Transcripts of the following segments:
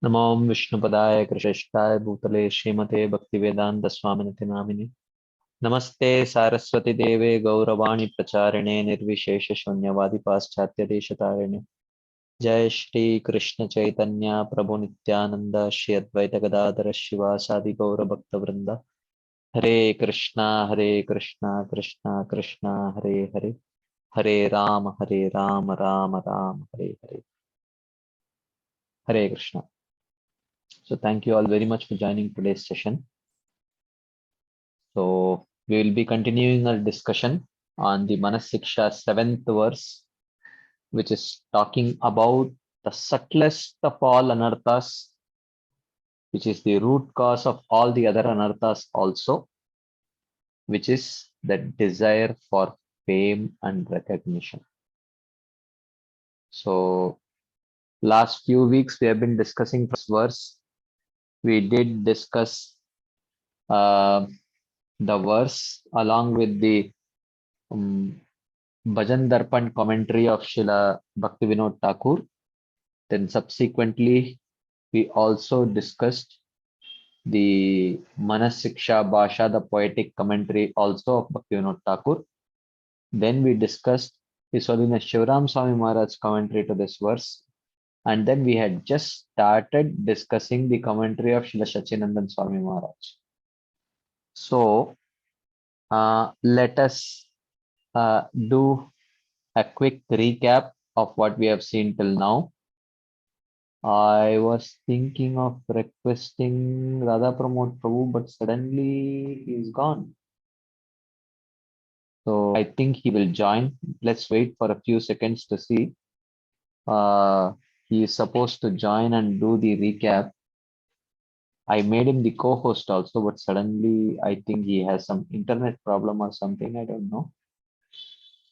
नमो विष्णुपदाय कृष्णाय भूतले श्रीमते भक्तिवेदांत स्वामिनिति नामिने नमस्ते सारस्वती देवे गौरवाणी प्रचारिणे निर्विशेष शून्यवादी पाश्चात्य देशतारिणे जय श्री कृष्ण चैतन्य प्रभु नित्यानंद श्री अद्वैत गदाधर शिवासादि गौर भक्त वृंद हरे Krishna Krishna Krishna Hare Hare Hare Ram Ram Ram Hare Hare Hare Krishna. So thank you all very much for joining today's session. So we will be continuing our discussion on the Manah Siksha 7th verse, which is talking about the subtlest of all anarthas, which is the root cause of all the other anarthas also, which is the desire for fame and recognition. So last few weeks we have been discussing this verse. We did discuss the verse along with the Bhajan Darpan commentary of Srila Bhaktivinoda Thakur. Then subsequently, we also discussed the Manah Siksha Bhasha, the poetic commentary also of Bhaktivinoda Thakur. Then we discussed His Holiness Shivaram Swami Maharaj's commentary to this verse. And then we had just started discussing the commentary of Srila Sachinandan Swami Maharaj. So let us do a quick recap of what we have seen till now. I was thinking of requesting Radha Pramod Prabhu, but suddenly he's gone. So I think he will join. Let's wait for a few seconds to see. He is supposed to join and do the recap. I made him the co-host also, but suddenly I think he has some internet problem or something. I don't know.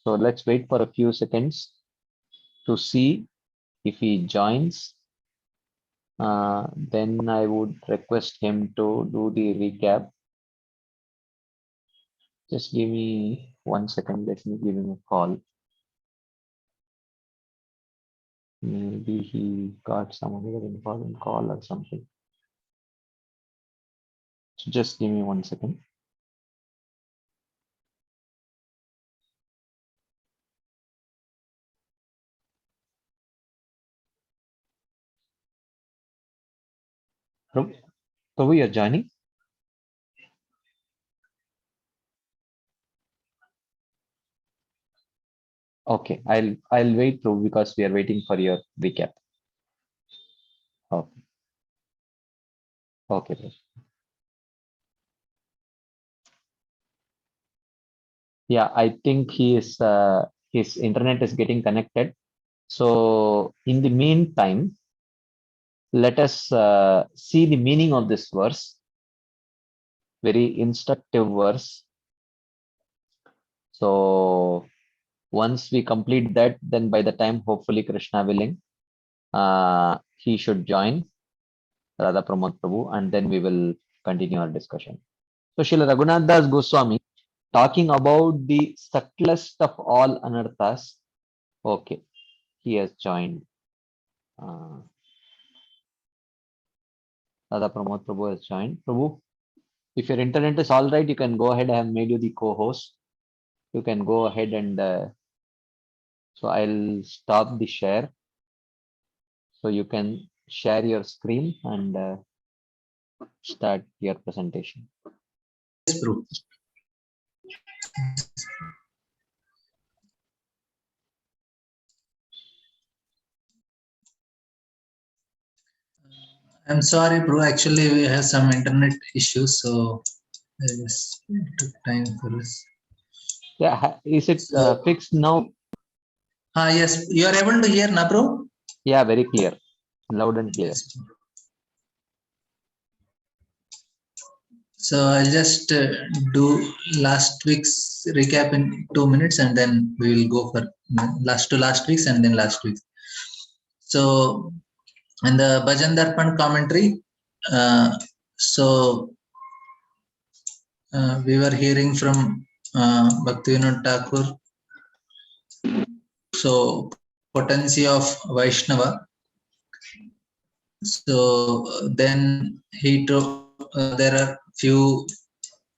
So let's wait for a few seconds to see if he joins. Then I would request him to do the recap. Just give me 1 second. Let me give him a call. Maybe he got some other important call or something. So just give me 1 second. Prabhu, you're joining? Okay, I'll wait through because we are waiting for your recap. Okay. Okay, Prabhu. Yeah, I think his internet is getting connected. So in the meantime, let us see the meaning of this verse. Very instructive verse. So once we complete that, then by the time hopefully Krishna willing, he should join Radha Pramod Prabhu, and then we will continue our discussion. So Srila Raghunath Das Goswami talking about the subtlest of all anarthas. Okay, he has joined. Radha Pramod Prabhu has joined. Prabhu, if your internet is all right, you can go ahead. I have made you the co-host. You can go ahead and so I'll stop the share. So you can share your screen and start your presentation. Yes, bro. I'm sorry, bro. Actually, we have some internet issues, so it took time for us. Yeah, is it fixed now? Yes, you are able to hear, na, bro? Yeah, very clear, loud and clear. Yes. So I'll just do last week's recap in 2 minutes, and then we will go for last week's and then last week's. So in the Bhajan Darpan commentary, we were hearing from Bhaktivinoda Thakur. So potency of Vaishnava. So then there are few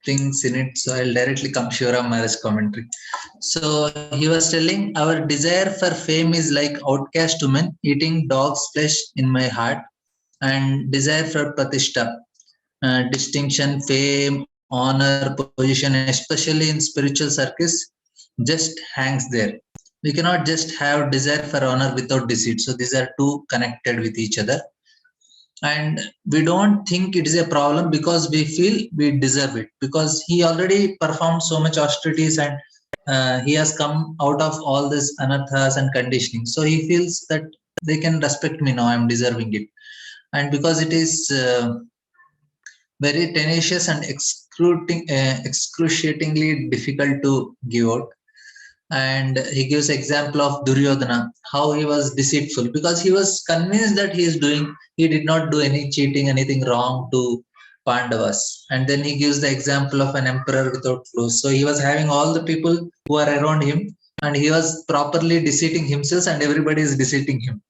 things in it. So I'll directly come Shivaram Maharaj commentary. So he was telling, our desire for fame is like outcast women eating dog's flesh in my heart, and desire for pratishtha, distinction, fame, honor, position, especially in spiritual circles, just hangs there. We cannot just have desire for honor without deceit. So these are two connected with each other. And we don't think it is a problem because we feel we deserve it, because he already performed so much austerities, and he has come out of all this anarthas and conditioning. So he feels that they can respect me now, I'm deserving it. And because it is very tenacious and excruciatingly difficult to give out. And he gives example of Duryodhana, how he was deceitful because he was convinced that he did not do any cheating, anything wrong to Pandavas. And then he gives the example of an emperor without flaws. So he was having all the people who are around him, and he was properly deceiving himself, and everybody is deceiving him.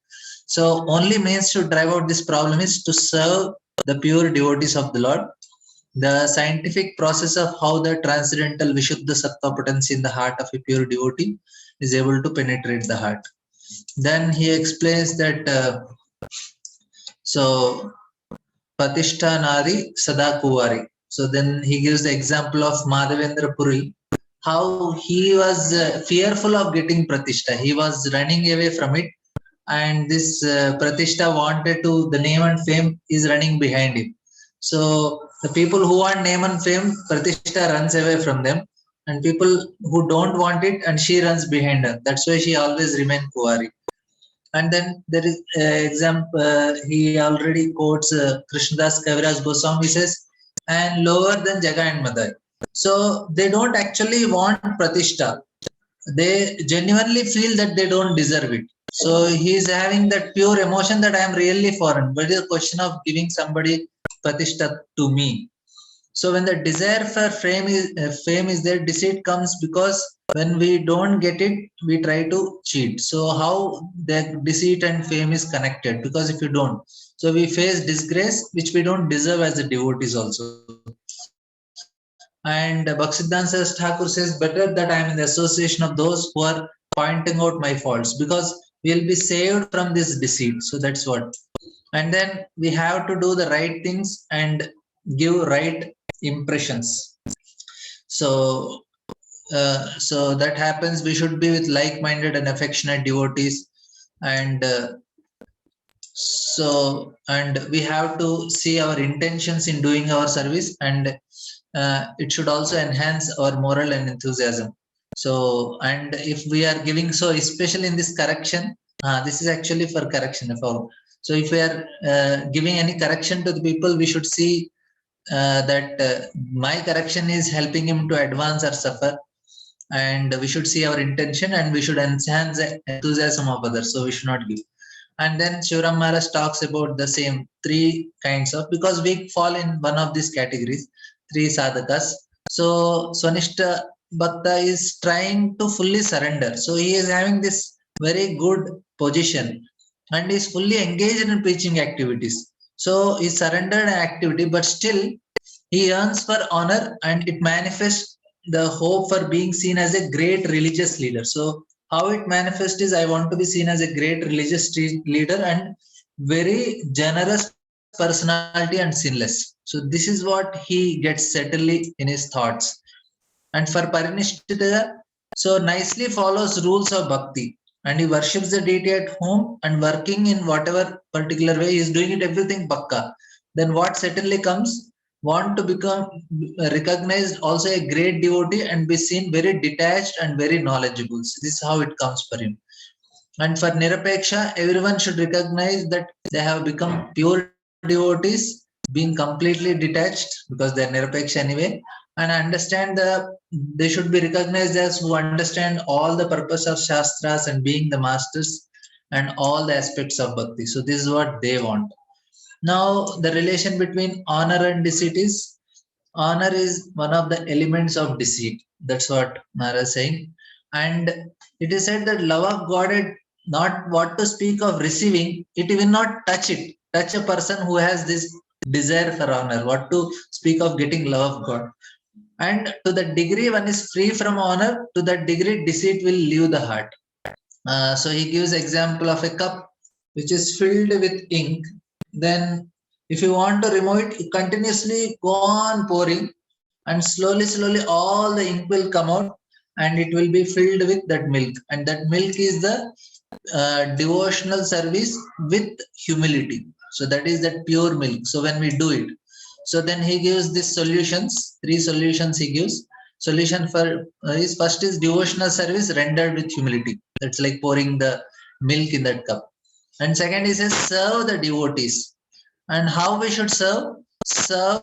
So only means to drive out this problem is to serve the pure devotees of the Lord. The scientific process of how the transcendental Vishuddha Sattva potency in the heart of a pure devotee is able to penetrate the heart. Then he explains that so Patishtha Nari Sada Kuvari. So then he gives the example of Madhavendra Puri, how he was fearful of getting Pratishtha. He was running away from it, and this Pratishtha wanted to, the name and fame is running behind him. So the people who want name and fame, Pratishtha runs away from them, and people who don't want it, and she runs behind her. That's why she always remains Kuwari. And then there is example, he already quotes Krishnadas Kaviraj Goswami says, and lower than Jaga and Madai. So they don't actually want Pratishtha. They genuinely feel that they don't deserve it. So he is having that pure emotion that I am really foreign. But it's a question of giving somebody Pratishtha to me. So when the desire for fame is there, deceit comes because when we don't get it, we try to cheat. So how the deceit and fame is connected? Because if you don't, so we face disgrace which we don't deserve as the devotees also. And Bhaktisiddhanta Thakur says, better that I am in the association of those who are pointing out my faults, because we will be saved from this deceit. So that's what. And then we have to do the right things and give right impressions. So so that happens, we should be with like-minded and affectionate devotees. And so, and we have to see our intentions in doing our service, and it should also enhance our moral and enthusiasm. So, and if we are giving, so especially in this correction, this is actually for correction. So if we are giving any correction to the people, we should see that my correction is helping him to advance or suffer, and we should see our intention, and we should enhance the enthusiasm of others. So we should not give. And then Shivaram Maharaj talks about the same three kinds of, because we fall in one of these categories, three sadhakas. So Swanishta Bhakta is trying to fully surrender. So he is having this very good position and is fully engaged in preaching activities. So he surrendered an activity, but still he yearns for honor, and it manifests the hope for being seen as a great religious leader. So how it manifests is, I want to be seen as a great religious leader and very generous personality and sinless. So this is what he gets certainly in his thoughts. And for Parinishthita, so nicely follows rules of bhakti, and he worships the deity at home and working in whatever particular way, he is doing it everything pakka. Then what certainly comes, want to become recognized also a great devotee and be seen very detached and very knowledgeable. So this is how it comes for him. And for Nirapeksha, everyone should recognize that they have become pure devotees, being completely detached because they are Nirapeksha anyway, and understand they should be recognized as who understand all the purpose of Shastras and being the masters and all the aspects of bhakti. So this is what they want. Now the relation between honor and deceit is, honor is one of the elements of deceit. That's what Mara is saying. And it is said that love of God not what to speak of receiving, it will not touch a person who has this desire for honor. What to speak of getting love of God? And to the degree one is free from honor, to that degree deceit will leave the heart. So he gives example of a cup which is filled with ink. Then if you want to remove it, you continuously go on pouring, and slowly all the ink will come out, and it will be filled with that milk. And that milk is the devotional service with humility. So that is that pure milk. So when we do it, so then he gives these solutions, 3 solutions he gives. Solution for his first is devotional service rendered with humility. That's like pouring the milk in that cup. And second, he says serve the devotees. And how we should serve? Serve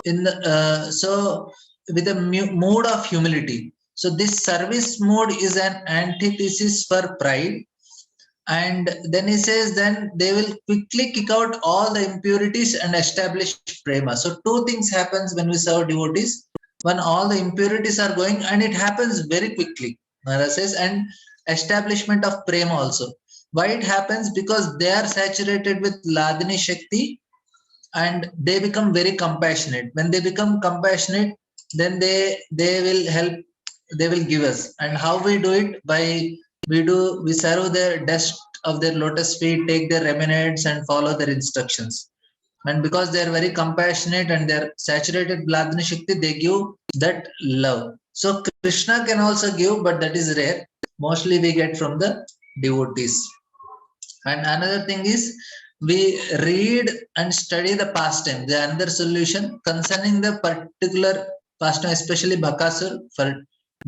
in the with a mood of humility. So this service mode is an antithesis for pride. And then he says then they will quickly kick out all the impurities and establish prema. So 2 things happens when we serve devotees. When all the impurities are going, and it happens very quickly, Maharaj says, and establishment of prema also. Why it happens? Because they are saturated with Ladini Shakti, and they become very compassionate. When they become compassionate, then they will help, they will give us. And how we do it? By we serve their dust of their lotus feet, take their remedies and follow their instructions. And because they are very compassionate and they are saturated Vladini Shakti, they give that love. So Krishna can also give, but that is rare. Mostly we get from the devotees. And another thing is we read and study the pastime. The another solution concerning the particular pastime, especially Bhakasur for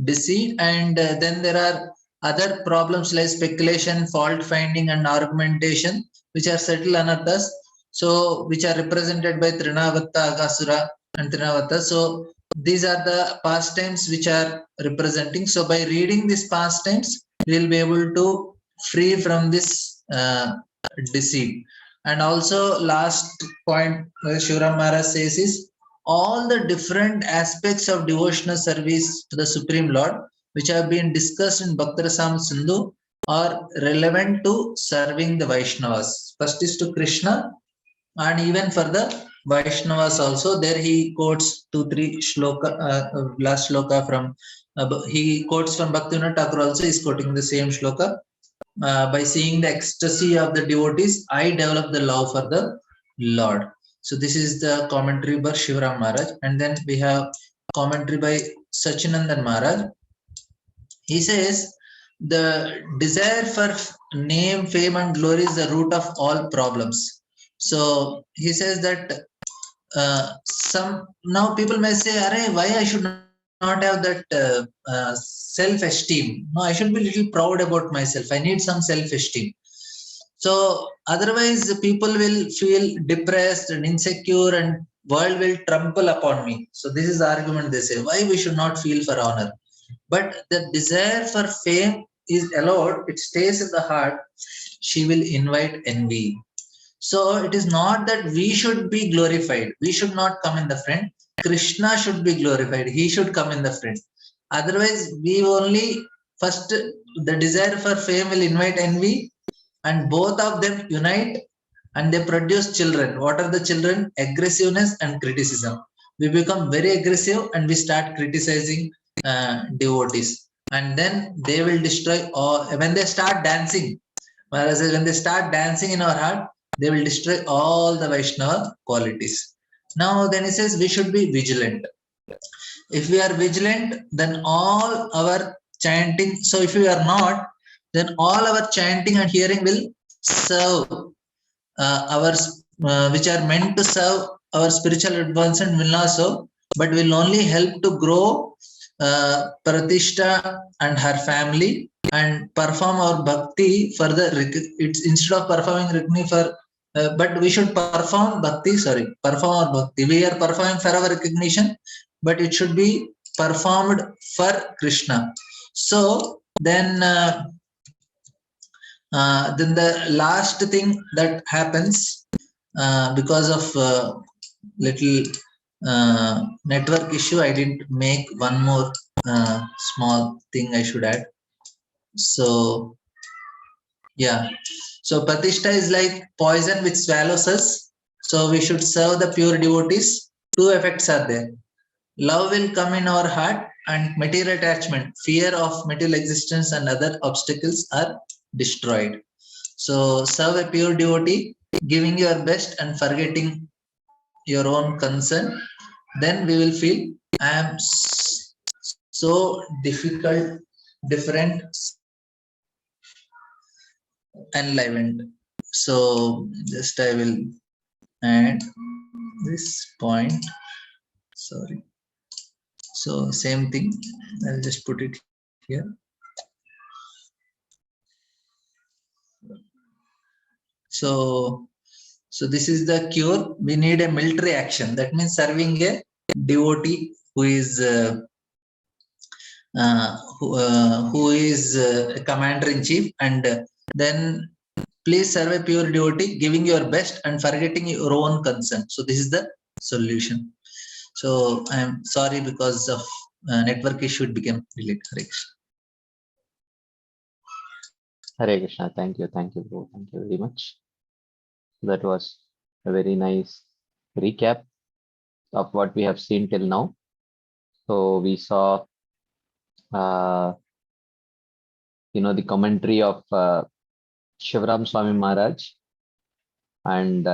deceit. And then there are other problems like speculation, fault finding, and argumentation, which are subtle anarthas. So which are represented by Trinavatta, Agasura, and Trinavatta. So these are the pastimes which are representing. So by reading these pastimes, we will be able to free from this deceit. And also last point Shivram Maharaj says is all the different aspects of devotional service to the Supreme Lord which have been discussed in Bhaktarasam Sindhu are relevant to serving the Vaishnavas. First is to Krishna, and even for the Vaishnavas also. There he quotes 2-3 shloka, last shloka from he quotes from Bhaktivinoda Thakur also is quoting the same shloka. By seeing the ecstasy of the devotees, I develop the love for the Lord. So this is the commentary by Shivram Maharaj. And then we have commentary by Sachinandan Maharaj. He says, the desire for name, fame, and glory is the root of all problems. So he says that some now people may say, "Arey, why I should not have that self-esteem? No, I should be little proud about myself. I need some self-esteem." So otherwise, people will feel depressed and insecure, and world will trample upon me. So this is the argument they say. Why we should not feel for honor? But the desire for fame is allowed, it stays in the heart, she will invite envy. So it is not that we should be glorified. We should not come in the front. Krishna should be glorified. He should come in the front. Otherwise, we only first the desire for fame will invite envy, and both of them unite and they produce children. What are the children? Aggressiveness and criticism. We become very aggressive and we start criticizing devotees, and then they will destroy all. When they start dancing, whereas when they start dancing in our heart, they will destroy all the Vaishnava qualities. Now then he says we should be vigilant. If we are vigilant, then all our chanting, so if we are not, then all our chanting and hearing will serve our which are meant to serve our spiritual advancement will not serve, but will only help to grow Pratishtha and her family and perform our bhakti for the it's instead of performing Rikni for but we should perform bhakti, perform our bhakti. We are performing for our recognition, but it should be performed for Krishna. So then the last thing that happens because of little network issue, I didn't make one more small thing I should add. So Yeah. So Pratishtha is like poison which swallows us. So we should serve the pure devotees. Two effects are there. Love will come in our heart and material attachment, fear of material existence and other obstacles are destroyed. So serve a pure devotee, giving your best and forgetting your own concern. Then we will feel I am so difficult, different, enlivened. So just I will add this point. Sorry. So same thing. I'll just put it here. So so this is the cure. We need a military action. That means serving a devotee who is who is a commander in chief, and then please serve a pure devotee, giving your best and forgetting your own concern. So this is the solution. So I am sorry because of network issue it became delayed. Hare Krishna. Thank you, bro. Thank you very much. That was a very nice recap of what we have seen till now. So we saw, uh, the commentary of Shivram Swami Maharaj, and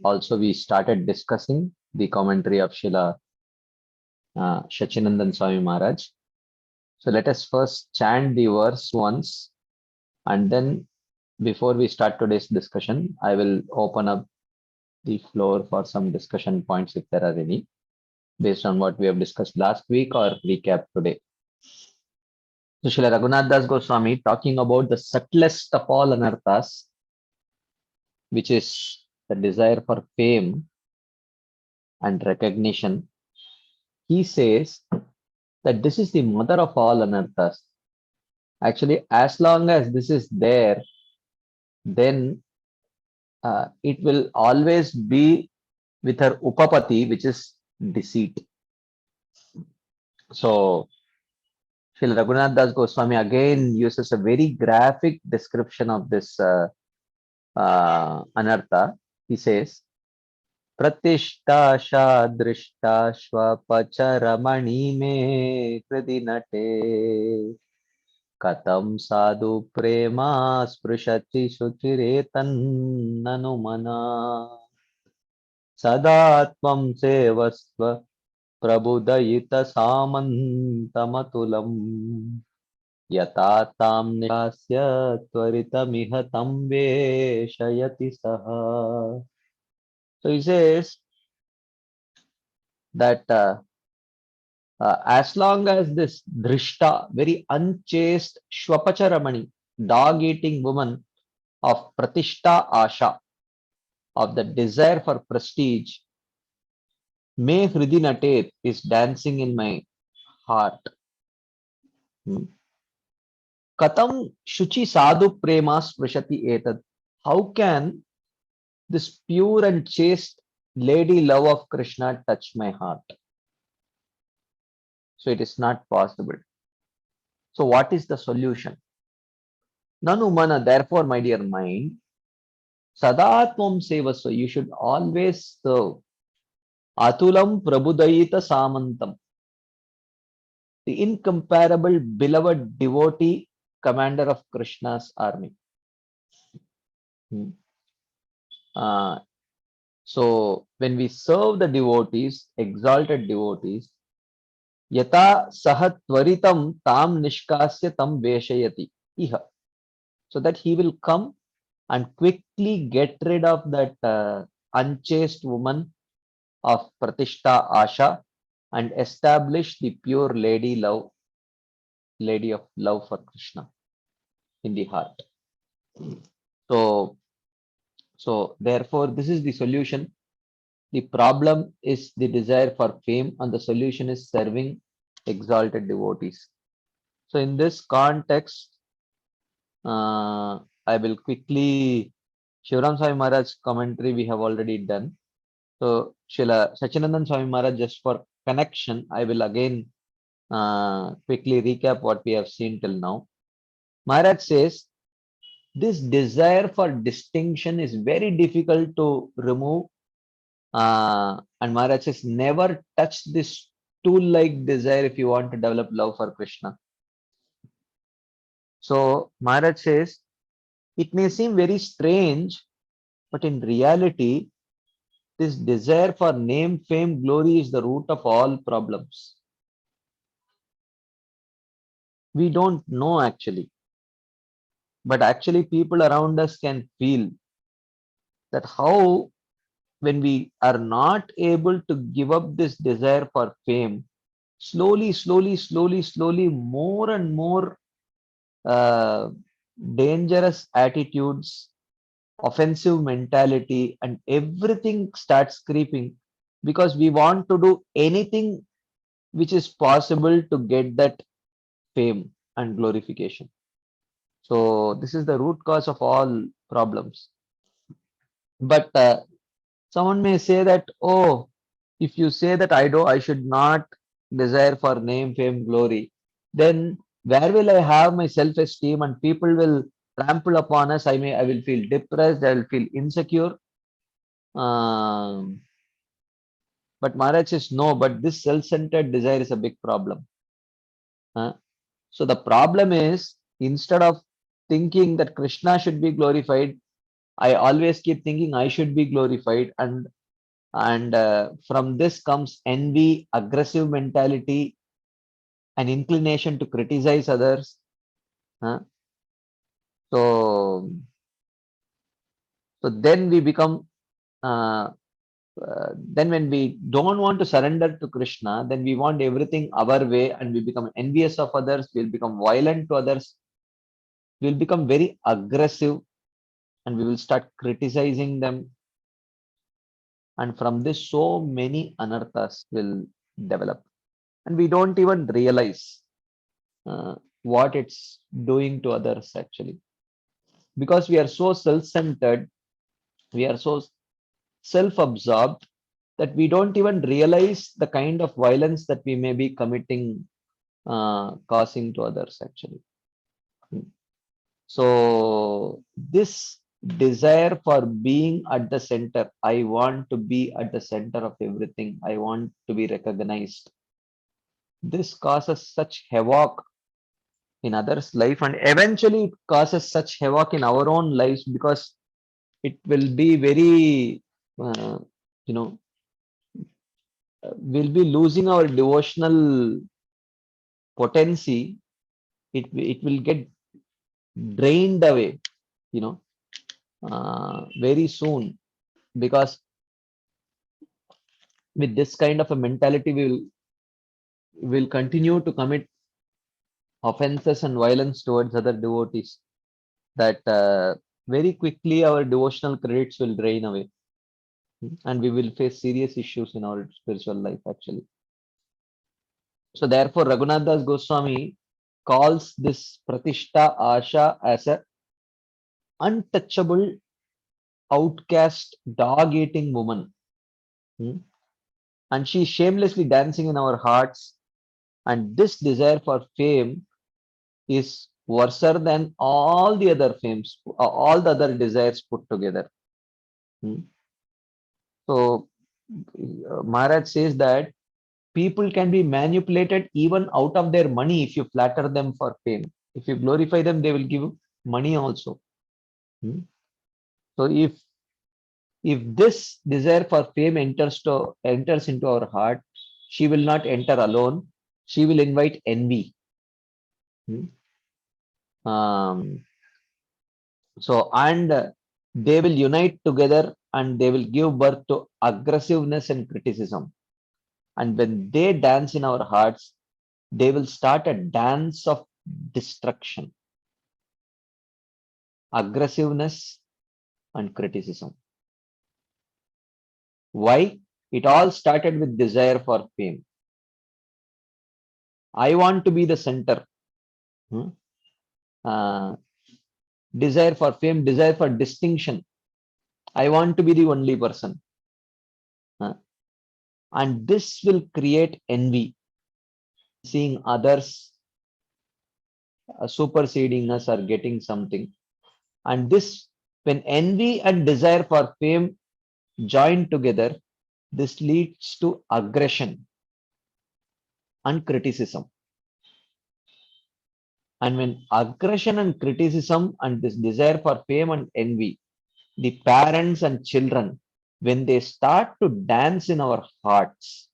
also we started discussing the commentary of Srila Shachinandan Swami Maharaj. So let us first chant the verse once, and then before we start today's discussion, I will open up the floor for some discussion points if there are any, based on what we have discussed last week or recap today. So Srila Raghunath Das Goswami talking about the subtlest of all anarthas, which is the desire for fame and recognition. He says that this is the mother of all anarthas. Actually, as long as this is there, then it will always be with her upapati, which is deceit. So Srila Raghunath Das Goswami again uses a very graphic description of this anartha. He says, प्रतिष्ठाशा दृष्टा स्वपचरमणि मे हृदि नटे कथं साधु प्रेमा स्पृशति शुचिरेतन्ननु मना सदा त्वं सेवस्व प्रबुदयित सामन्तमतुलम् यथा तां निहास्य त्वरितमिह तं वेशयति सः. So he says that as long as this drishta, very unchaste Shwapacharamani, dog-eating woman of Pratishta Asha, of the desire for prestige, May Hridinatet is dancing in my heart. Katam Shuchi Sadhu Prema Sprishati Etad. How can this pure and chaste lady love of Krishna touch my heart? So it is not possible. So what is the solution? Nanu mana, therefore, my dear mind, sadatvam sevasva, you should always serve atulam prabudayita samantam, the incomparable beloved devotee commander of Krishna's army. So when we serve the devotees, exalted devotees, yata sahat tvaritam tam nishkasya tam veshayati iha, so that he will come and quickly get rid of that unchaste woman of Pratishta Asha and establish the pure lady of love for Krishna in the heart. So therefore, this is the solution. The problem is the desire for fame, and the solution is serving exalted devotees. So in this context, I will quickly, Shivram Swami Maharaj's commentary we have already done. So Srila Sachinandan Swami Maharaj, just for connection, I will again quickly recap what we have seen till now. Maharaj says this desire for distinction is very difficult to remove. And Maharaj says, never touch this tool-like desire if you want to develop love for Krishna. So Maharaj says, it may seem very strange, but in reality, this desire for name, fame, glory is the root of all problems. We don't know actually, but actually people around us can feel that how when we are not able to give up this desire for fame, slowly, more and more uh, dangerous attitudes, offensive mentality, and everything starts creeping because we want to do anything which is possible to get that fame and glorification. So this is the root cause of all problems. But someone may say that, oh, if you say that I should not desire for name, fame, glory, then where will I have my self-esteem and people will trample upon us? I will feel depressed, I will feel insecure. Um, but Maharaj says no, but this self-centered desire is a big problem. So the problem is instead of thinking that Krishna should be glorified, I always keep thinking I should be glorified, and from this comes envy, aggressive mentality, an inclination to criticize others. uh, so so then we become then when we don't want to surrender to Krishna, then we want everything our way and we become envious of others, we'll become violent to others, we'll become very aggressive and we will start criticizing them. And from this, so many anarthas will develop. And we don't even realize what it's doing to others actually. Because we are so self-centered, we are so self-absorbed that we don't even realize the kind of violence that we may be committing, causing to others actually. So this desire for being at the center, I want to be at the center of everything, I want to be recognized, this causes such havoc in others' life, and eventually it causes such havoc in our own lives because it will be very, uh, you know, we'll be losing our devotional potency. It will get drained away, you know, very soon because with this kind of a mentality, we will continue to commit offenses and violence towards other devotees. That very quickly our devotional credits will drain away, and we will face serious issues in our spiritual life actually. So therefore, Raghunath Das Goswami calls this Pratishta Asha as a untouchable, outcast, dog-eating woman. Hmm? And she is shamelessly dancing in our hearts. And this desire for fame is worse than all the other fames, all the other desires put together. Hmm? So Maharaj says that people can be manipulated even out of their money if you flatter them for fame. If you glorify them, they will give money also. Hmm? So if this desire for fame enters into our heart, she will not enter alone. She will invite envy. Hmm? Um, so and they will unite together and they will give birth to aggressiveness and criticism. And when they dance in our hearts, they will start a dance of destruction, aggressiveness, and criticism. Why? It all started with desire for fame. I want to be the center. Hmm? Uh, Desire for fame, desire for distinction. I want to be the only person. Uh, and this will create envy, seeing others superseding us or getting something. And this, when envy and desire for fame join together, this leads to aggression and criticism. And when aggression and criticism and this desire for fame and envy, the parents and children, when they start to dance in our hearts,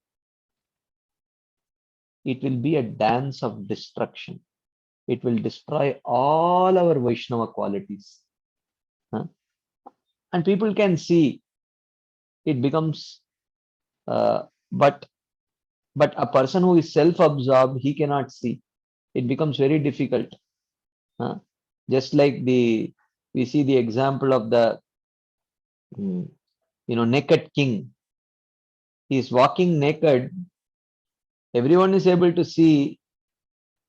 it will be a dance of destruction. It will destroy all our Vaishnava qualities. Huh? And people can see it becomes, uh, but a person who is self-absorbed, he cannot see. It becomes very difficult. Huh? Just like we see the example of the mm, naked king. He is walking naked. Everyone is able to see,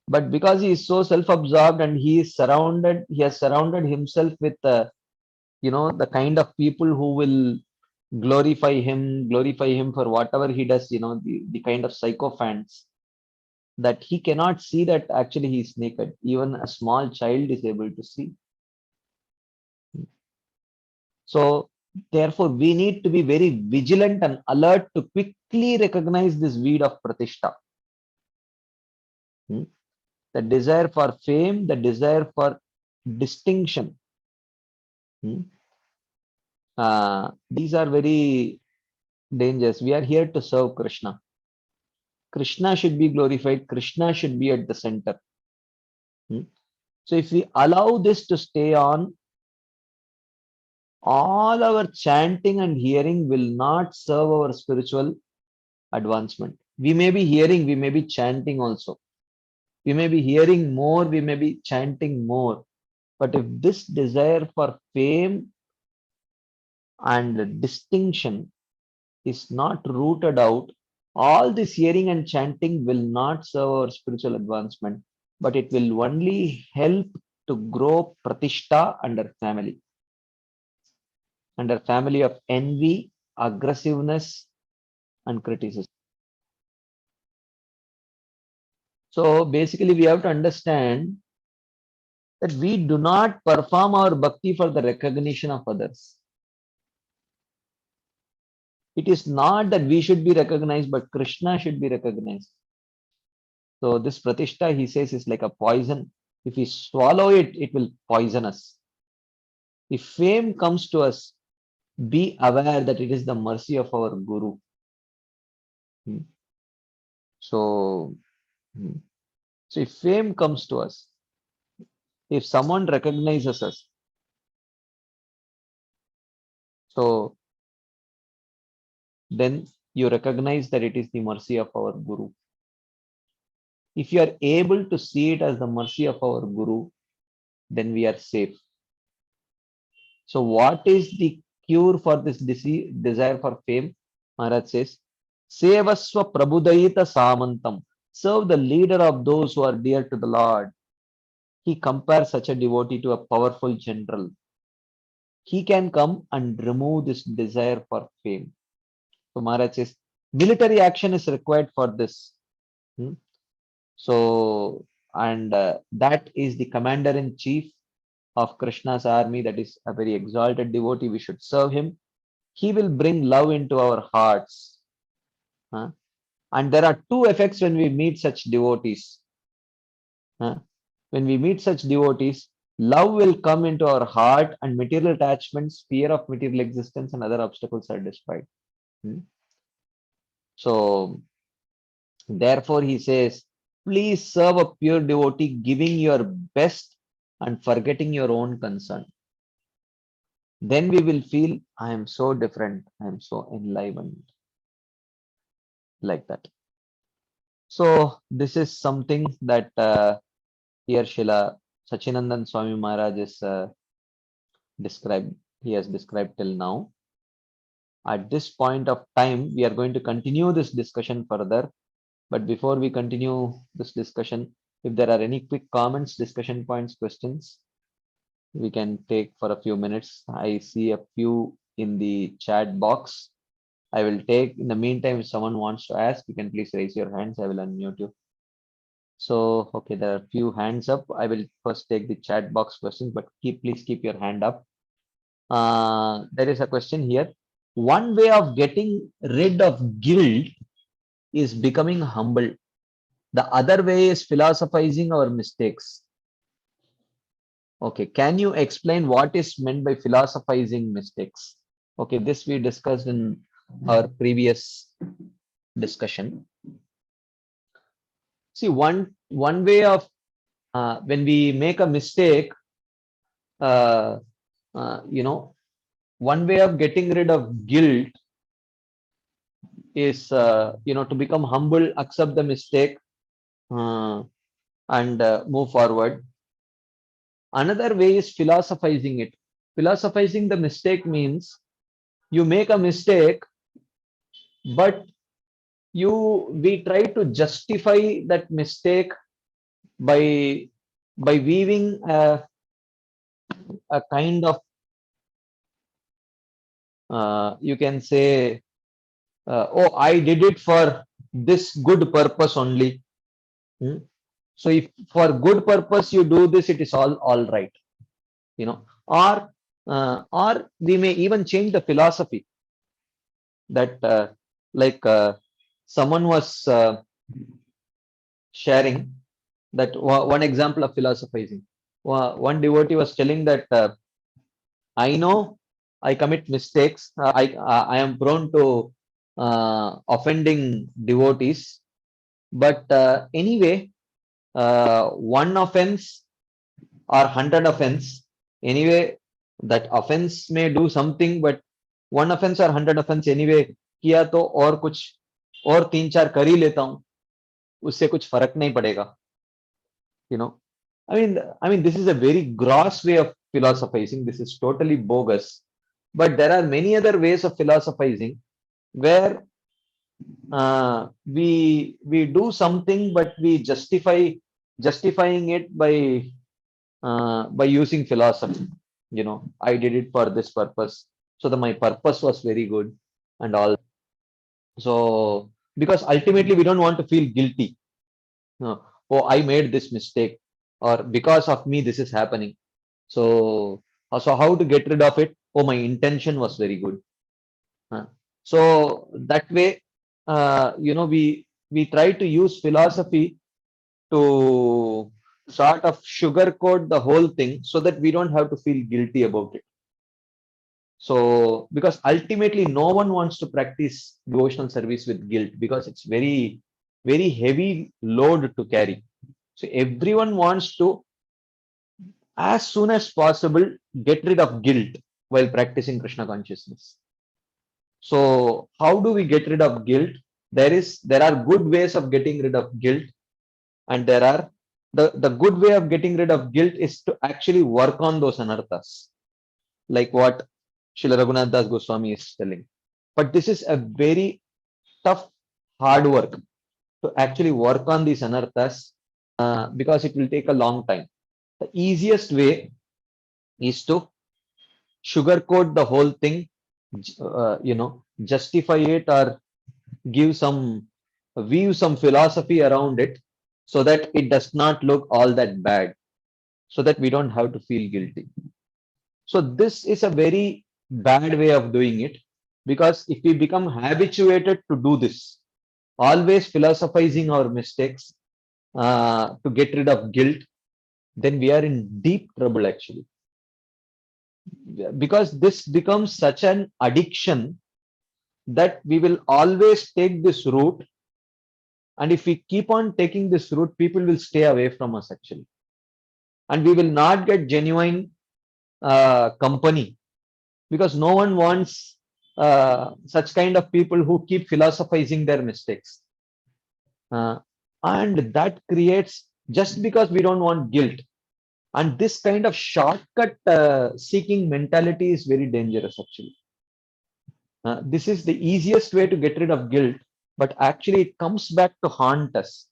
but because he is so self-absorbed and he has surrounded himself with the kind of people who will glorify him for whatever he does. The kind of sycophants that he cannot see that actually he is naked. Even a small child is able to see. So therefore, we need to be very vigilant and alert to quickly recognize this weed of pratishtha. Hmm? The desire for fame, the desire for distinction. Hmm? These are very dangerous. We are here to serve Krishna. Krishna should be glorified. Krishna should be at the center. Hmm? So if we allow this to stay on, all our chanting and hearing will not serve our spiritual advancement. We may be hearing, we may be chanting also. We may be hearing more, we may be chanting more. But if this desire for fame and distinction is not rooted out, all this hearing and chanting will not serve our spiritual advancement, but it will only help to grow pratishtha under family of envy, aggressiveness, and criticism. So basically, we have to understand that we do not perform our bhakti for the recognition of others. It is not that we should be recognized, but Krishna should be recognized. So this pratishtha, he says, is like a poison. If we swallow it, it will poison us. If fame comes to us, be aware that it is the mercy of our Guru. Hmm. So, hmm. so if fame comes to us, if someone recognizes us, so then you recognize that it is the mercy of our Guru. If you are able to see it as the mercy of our Guru, then we are safe. So what is the cure for this desire for fame? Maharaj says, Sevaswa Prabudayita Samantam. Serve the leader of those who are dear to the Lord. He compares such a devotee to a powerful general. He can come and remove this desire for fame. So Maharaj says, military action is required for this. Hmm? So, and that is the commander in chief of Krishna's army, that is a very exalted devotee. We should serve him. He will bring love into our hearts. Huh? And there are two effects when we meet such devotees. Huh? When we meet such devotees, love will come into our heart and material attachments, fear of material existence, and other obstacles are destroyed. Hmm? So, therefore, he says, please serve a pure devotee, giving your best and forgetting your own concern. Then we will feel, I am so different, I am so enlivened, like that. So, this is something that here Srila Sachinandan Swami Maharaj is described. He has described till now. At this point of time, we are going to continue this discussion further. But before we continue this discussion, if there are any quick comments, discussion points, questions, we can take for a few minutes. I see a few in the chat box. I will take. In the meantime, if someone wants to ask, you can please raise your hands. I will unmute you. So, okay, there are few hands up. I will first take the chat box questions, but please keep your hand up. There is a question here. One way of getting rid of guilt is becoming humble. The other way is philosophizing our mistakes. Okay, can you explain what is meant by philosophizing mistakes? Okay, this we discussed in our previous discussion. See, one way of when we make a mistake, uh, you know, one way of getting rid of guilt is to become humble, accept the mistake, uh, and move forward. Another way is philosophizing it. Philosophizing the mistake means you make a mistake, but we try to justify that mistake by weaving a kind of you can say, oh, I did it for this good purpose only. Hmm? So if for good purpose you do this, it is all right, or we may even change the philosophy that like someone was sharing that one example of philosophizing. One devotee was telling that I know I commit mistakes. I am prone to offending devotees, but anyway, one offense or 100 offense, anyway, that offense may do something, but one offense or 100 offense anyway किया तो और कुछ और तीन चार कर ही लेता हूँ, उससे कुछ फर्क नहीं पड़ेगा. you know I mean this is a very gross way of philosophizing. This is totally bogus, but there are many other ways of philosophizing where we do something but we justifying it by using philosophy. I did it for this purpose, so that my purpose was very good and all. So because ultimately we don't want to feel guilty. Oh, I made this mistake, or because of me this is happening. So how to get rid of it? Oh, my intention was very good. So that way, we try to use philosophy to sort of sugarcoat the whole thing so that we don't have to feel guilty about it. So because ultimately no one wants to practice devotional service with guilt, because it's very, very heavy load to carry. So everyone wants to, as soon as possible, get rid of guilt while practicing Krishna consciousness. So how do we get rid of guilt? There are good ways of getting rid of guilt, and there are the good way of getting rid of guilt is to actually work on those anarthas, like what Srila Raghunath Das Goswami is telling. But this is a very tough, hard work to actually work on these anarthas, because it will take a long time. The easiest way is to sugarcoat the whole thing, justify it, or give some weave some philosophy around it so that it does not look all that bad, so that we don't have to feel guilty. So this is a very bad way of doing it, because if we become habituated to do this, always philosophizing our mistakes to get rid of guilt, then we are in deep trouble actually, because this becomes such an addiction that we will always take this route. And if we keep on taking this route, people will stay away from us actually, and we will not get genuine company, because no one wants such kind of people who keep philosophizing their mistakes. And that creates, just because we don't want guilt, and this kind of shortcut seeking mentality is very dangerous actually. This is the easiest way to get rid of guilt, but actually it comes back to haunt us.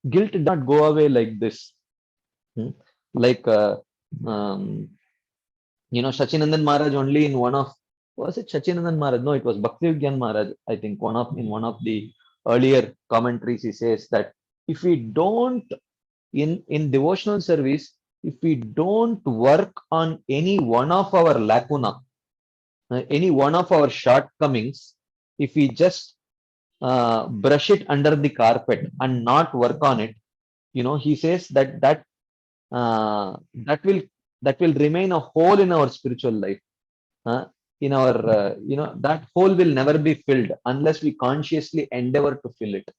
Guilt does not go away like this. Like Sachinandan Maharaj, only in one of, was it Sachinandan Maharaj? No, it was Bhakti Vigyan Maharaj. I think in one of the earlier commentaries he says that if we don't, in devotional service, if we don't work on any one of our lacuna, any one of our shortcomings, if we just brush it under the carpet and not work on it, he says that will remain a hole in our spiritual life. uh, in our that hole will never be filled unless we consciously endeavor to fill it.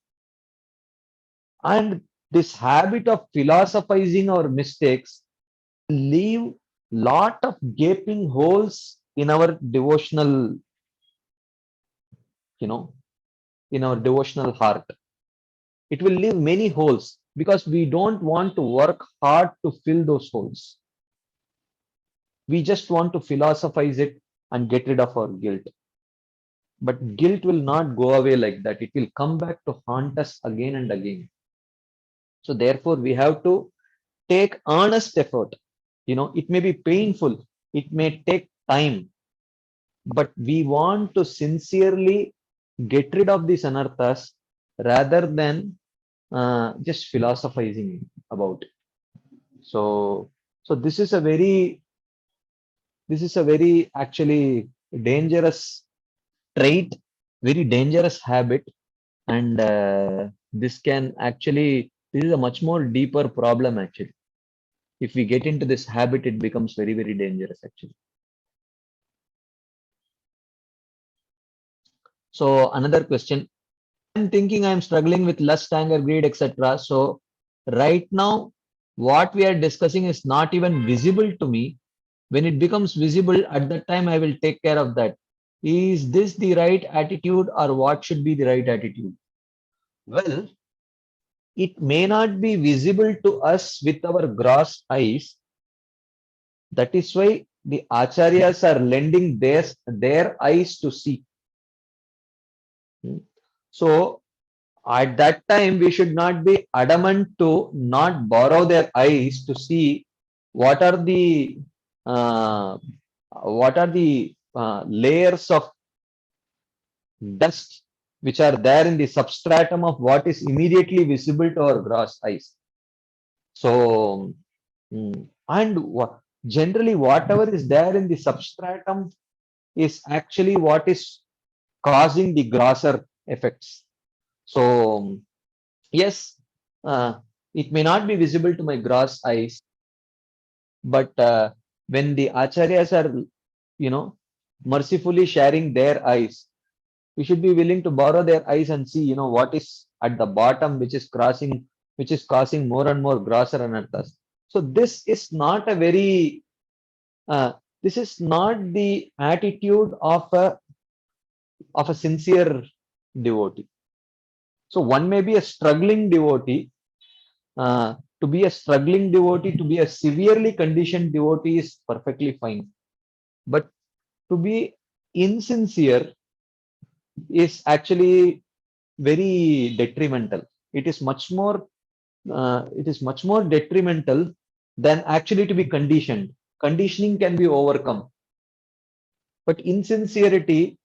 And this habit of philosophizing our mistakes leave lot of gaping holes in our devotional, you know in our devotional heart. It will leave many holes because we don't want to work hard to fill those holes. We just want to philosophize it and get rid of our guilt. But guilt will not go away like that. It will come back to haunt us again and again. So therefore, we have to take earnest effort. It may be painful, it may take time, but we want to sincerely get rid of these anarthas rather than just philosophizing about it. So this is a very actually dangerous trait, very dangerous habit, and this is a much more deeper problem actually. If we get into this habit, it becomes very, very dangerous actually. So another question, I'm thinking I'm struggling with lust, anger, greed, etc. So right now, what we are discussing is not even visible to me. When it becomes visible, at that time, I will take care of that. Is this the right attitude, or what should be the right attitude? Well, it may not be visible to us with our gross eyes. That is why the acharyas are lending their eyes to see. So at that time, we should not be adamant to not borrow their eyes to see what are the uh, layers of dust which are there in the substratum of what is immediately visible to our gross eyes. So, and generally, whatever is there in the substratum is actually what is causing the grosser effects. So, yes, it may not be visible to my gross eyes, but when the acharyas are, mercifully sharing their eyes, we should be willing to borrow their eyes and see, what is at the bottom, which is causing more and more grosser anarthas. So uh, this is not the attitude of a sincere devotee. So one may be a struggling devotee. To be a struggling devotee, to be a severely conditioned devotee is perfectly fine. But to be insincere is actually very detrimental. It is much more detrimental than actually to be conditioned. Conditioning can be overcome, but insincerity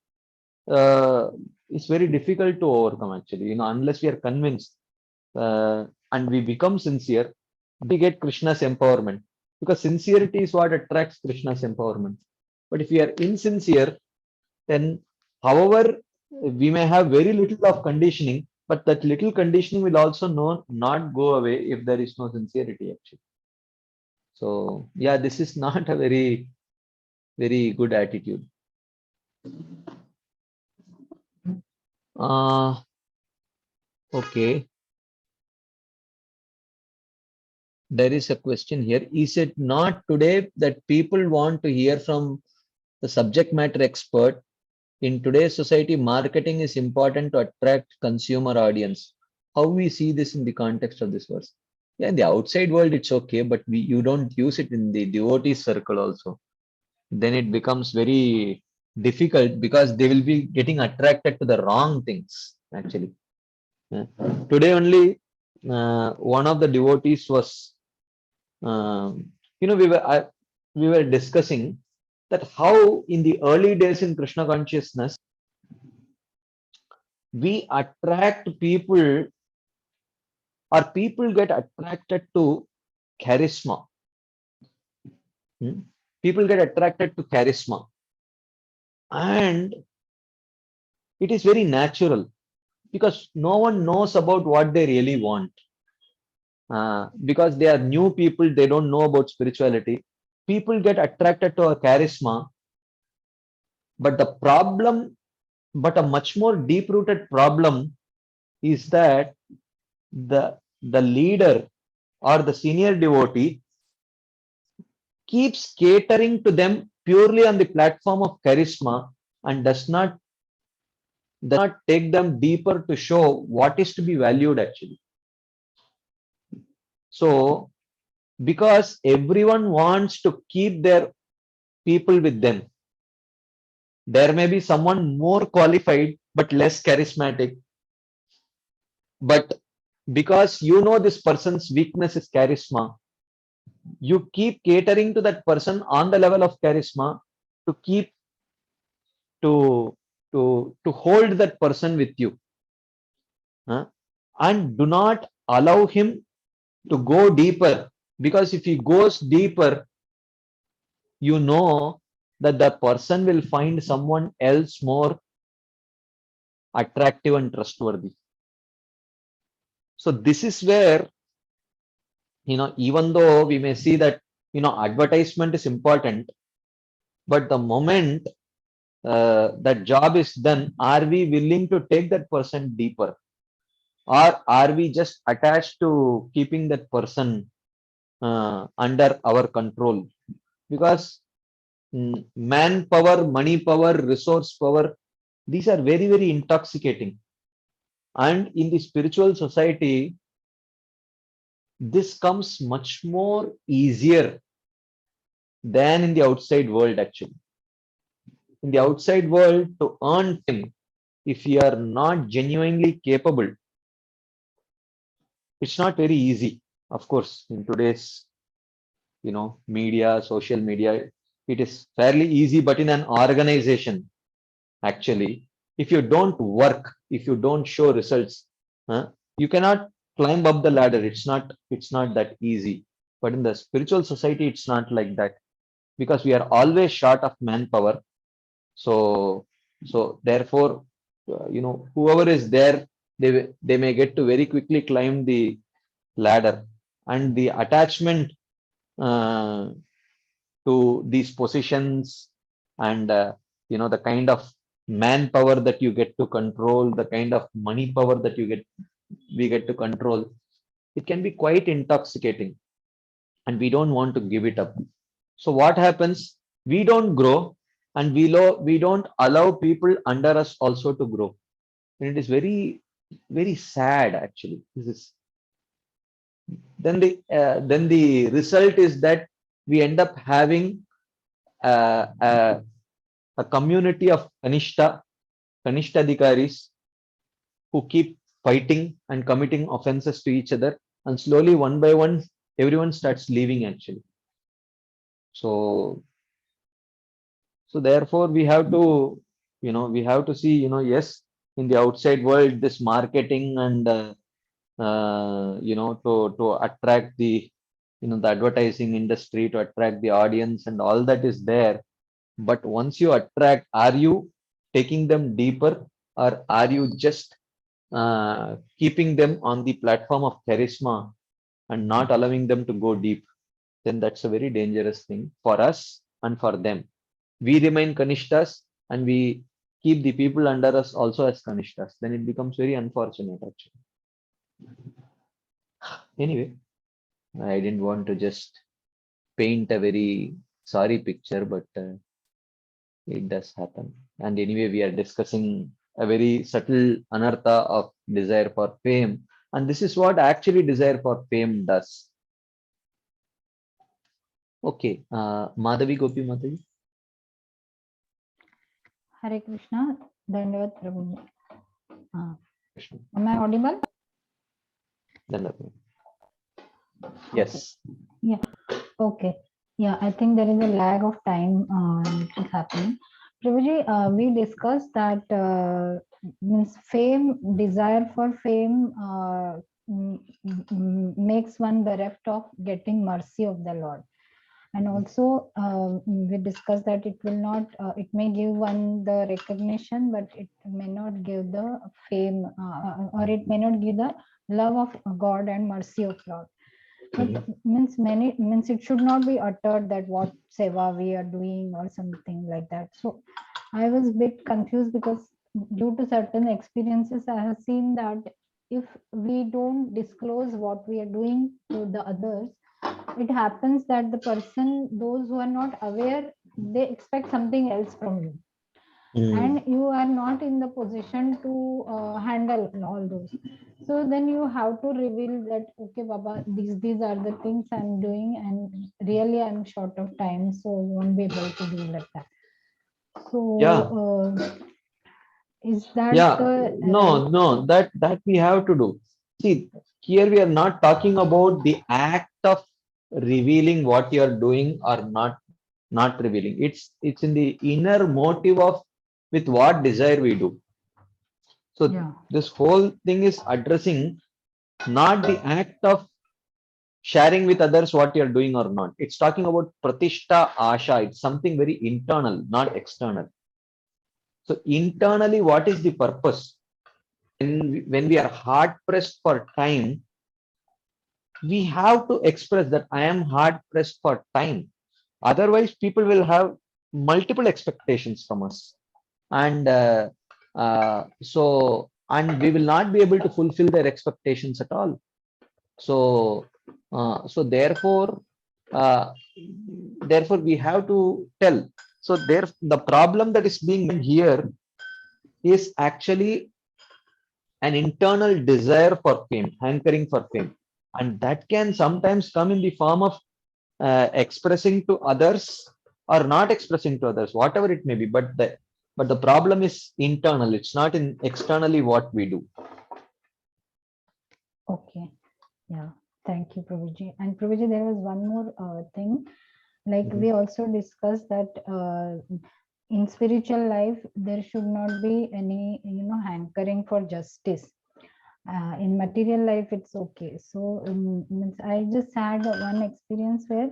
uh, is very difficult to overcome actually, unless we are convinced and we become sincere, we get Krishna's empowerment, because sincerity is what attracts Krishna's empowerment. But if we are insincere, then however we may have very little of conditioning, but that little conditioning will also not go away if there is no sincerity actually. So yeah, this is not a very, very good attitude. Okay, there is a question here. Is it not today that people want to hear from the subject matter expert? In today's society, marketing is important to attract consumer audience. How we see this in the context of this verse? Yeah, in the outside world, it's okay, but you don't use it in the devotee circle also. Then it becomes very difficult because they will be getting attracted to the wrong things, actually. Yeah. Today only, one of the devotees was, um, we were discussing that how in the early days in Krishna consciousness, we attract people or people get attracted to charisma. People get attracted to charisma, and it is very natural because no one knows about what they really want. Because they are new people, they don't know about spirituality. People get attracted to a charisma, but a much more deep-rooted problem is that the leader or the senior devotee keeps catering to them purely on the platform of charisma and does not take them deeper to show what is to be valued actually. So because everyone wants to keep their people with them, there may be someone more qualified but less charismatic, but because you know this person's weakness is charisma, you keep catering to that person on the level of charisma to keep to hold that person with you, and do not allow him to go deeper, because if he goes deeper, you know that the person will find someone else more attractive and trustworthy. So this is where, even though we may see that, advertisement is important, but the moment that job is done, are we willing to take that person deeper? Or are we just attached to keeping that person under our control? Because manpower, money power, resource power, these are very, very intoxicating. And in the spiritual society, this comes much more easier than in the outside world actually. In the outside world, to earn fame, if you are not genuinely capable, it's not very easy. Of course, in today's media, social media, it is fairly easy, but in an organization, actually, if you don't work, if you don't show results, you cannot climb up the ladder. It's not that easy. But in the spiritual society, it's not like that, because we are always short of manpower. So therefore, whoever is there, they may get to very quickly climb the ladder, and the attachment uh, to these positions, and the kind of manpower that you get to control, the kind of money power that we get to control, it can be quite intoxicating, and we don't want to give it up. So what happens? We don't grow, and we don't allow people under us also to grow, and it is very, very sad actually. This is then the result is that we end up having uh, uh, a community of Kanishtadikaris who keep fighting and committing offenses to each other, and slowly, one by one, everyone starts leaving actually. So therefore, we have to see, yes, in the outside world, this marketing and to attract the advertising industry, to attract the audience, and all that is there. But once you attract, are you taking them deeper, or are you just keeping them on the platform of charisma and not allowing them to go deep? Then that's a very dangerous thing for us and for them. We remain Kanishtas, and we keep the people under us also as Kanishtas. Then it becomes very unfortunate actually. Anyway, I didn't want to just paint a very sorry picture, but it does happen. And anyway, we are discussing a very subtle anartha of desire for fame. And this is what actually desire for fame does. Okay, Madhavi Gopi Mataji. Hare Krishna, Dandavat Prabhu. Am I audible? Yes. Okay. Yeah. Okay. Yeah, I think there is a lag of time which is happening. Prabhuji, we discussed that means fame, desire for fame makes one bereft of getting mercy of the Lord. And also we discussed that it will not, it may give one the recognition, but it may not give the fame, or it may not give the love of God and mercy of Lord. But means it should not be uttered that what seva we are doing or something like that. So I was a bit confused because due to certain experiences, I have seen that if we don't disclose what we are doing to the others, it happens that the person, those who are not aware, they expect something else from you. And you are not in the position to handle all those. So then you have to reveal that, okay, Baba, these are the things I'm doing, and really I'm short of time, so I won't be able to do like that. So is that the No, that we have to do. See, here we are not talking about the act of revealing what you are doing or not revealing. It's in the inner motive of with what desire we do. So yeah, this whole thing is addressing not the act of sharing with others what you're doing or not. It's talking about pratishta asha. It's something very internal, not external. So internally, what is the purpose? When we are hard pressed for time, we have to express that I am hard pressed for time. Otherwise, people will have multiple expectations from us. And and we will not be able to fulfill their expectations at all. So, uh, therefore, we have to tell. So, the problem that is being made here is actually an internal desire for fame, hankering for fame, and that can sometimes come in the form of expressing to others or not expressing to others, whatever it may be. But the problem is internal. It's not in externally what we do. okay, yeah. Thank you, Prabhuji. And Prabhuji, there was one more thing. Like we also discussed that in spiritual life, there should not be any, hankering for justice. In material life, it's okay. So means I just had one experience where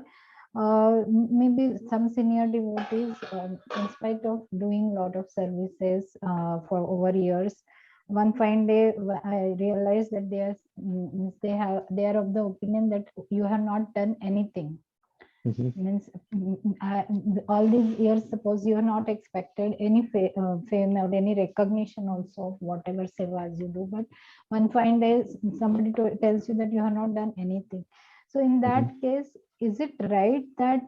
maybe some senior devotees, in spite of doing a lot of services for over years, one fine day I realized that they are of the opinion that you have not done anything. Means all these years, suppose you are not expected any fame or any recognition also of whatever sevas you do, but one fine day somebody tells you that you have not done anything. So in that case, is it right that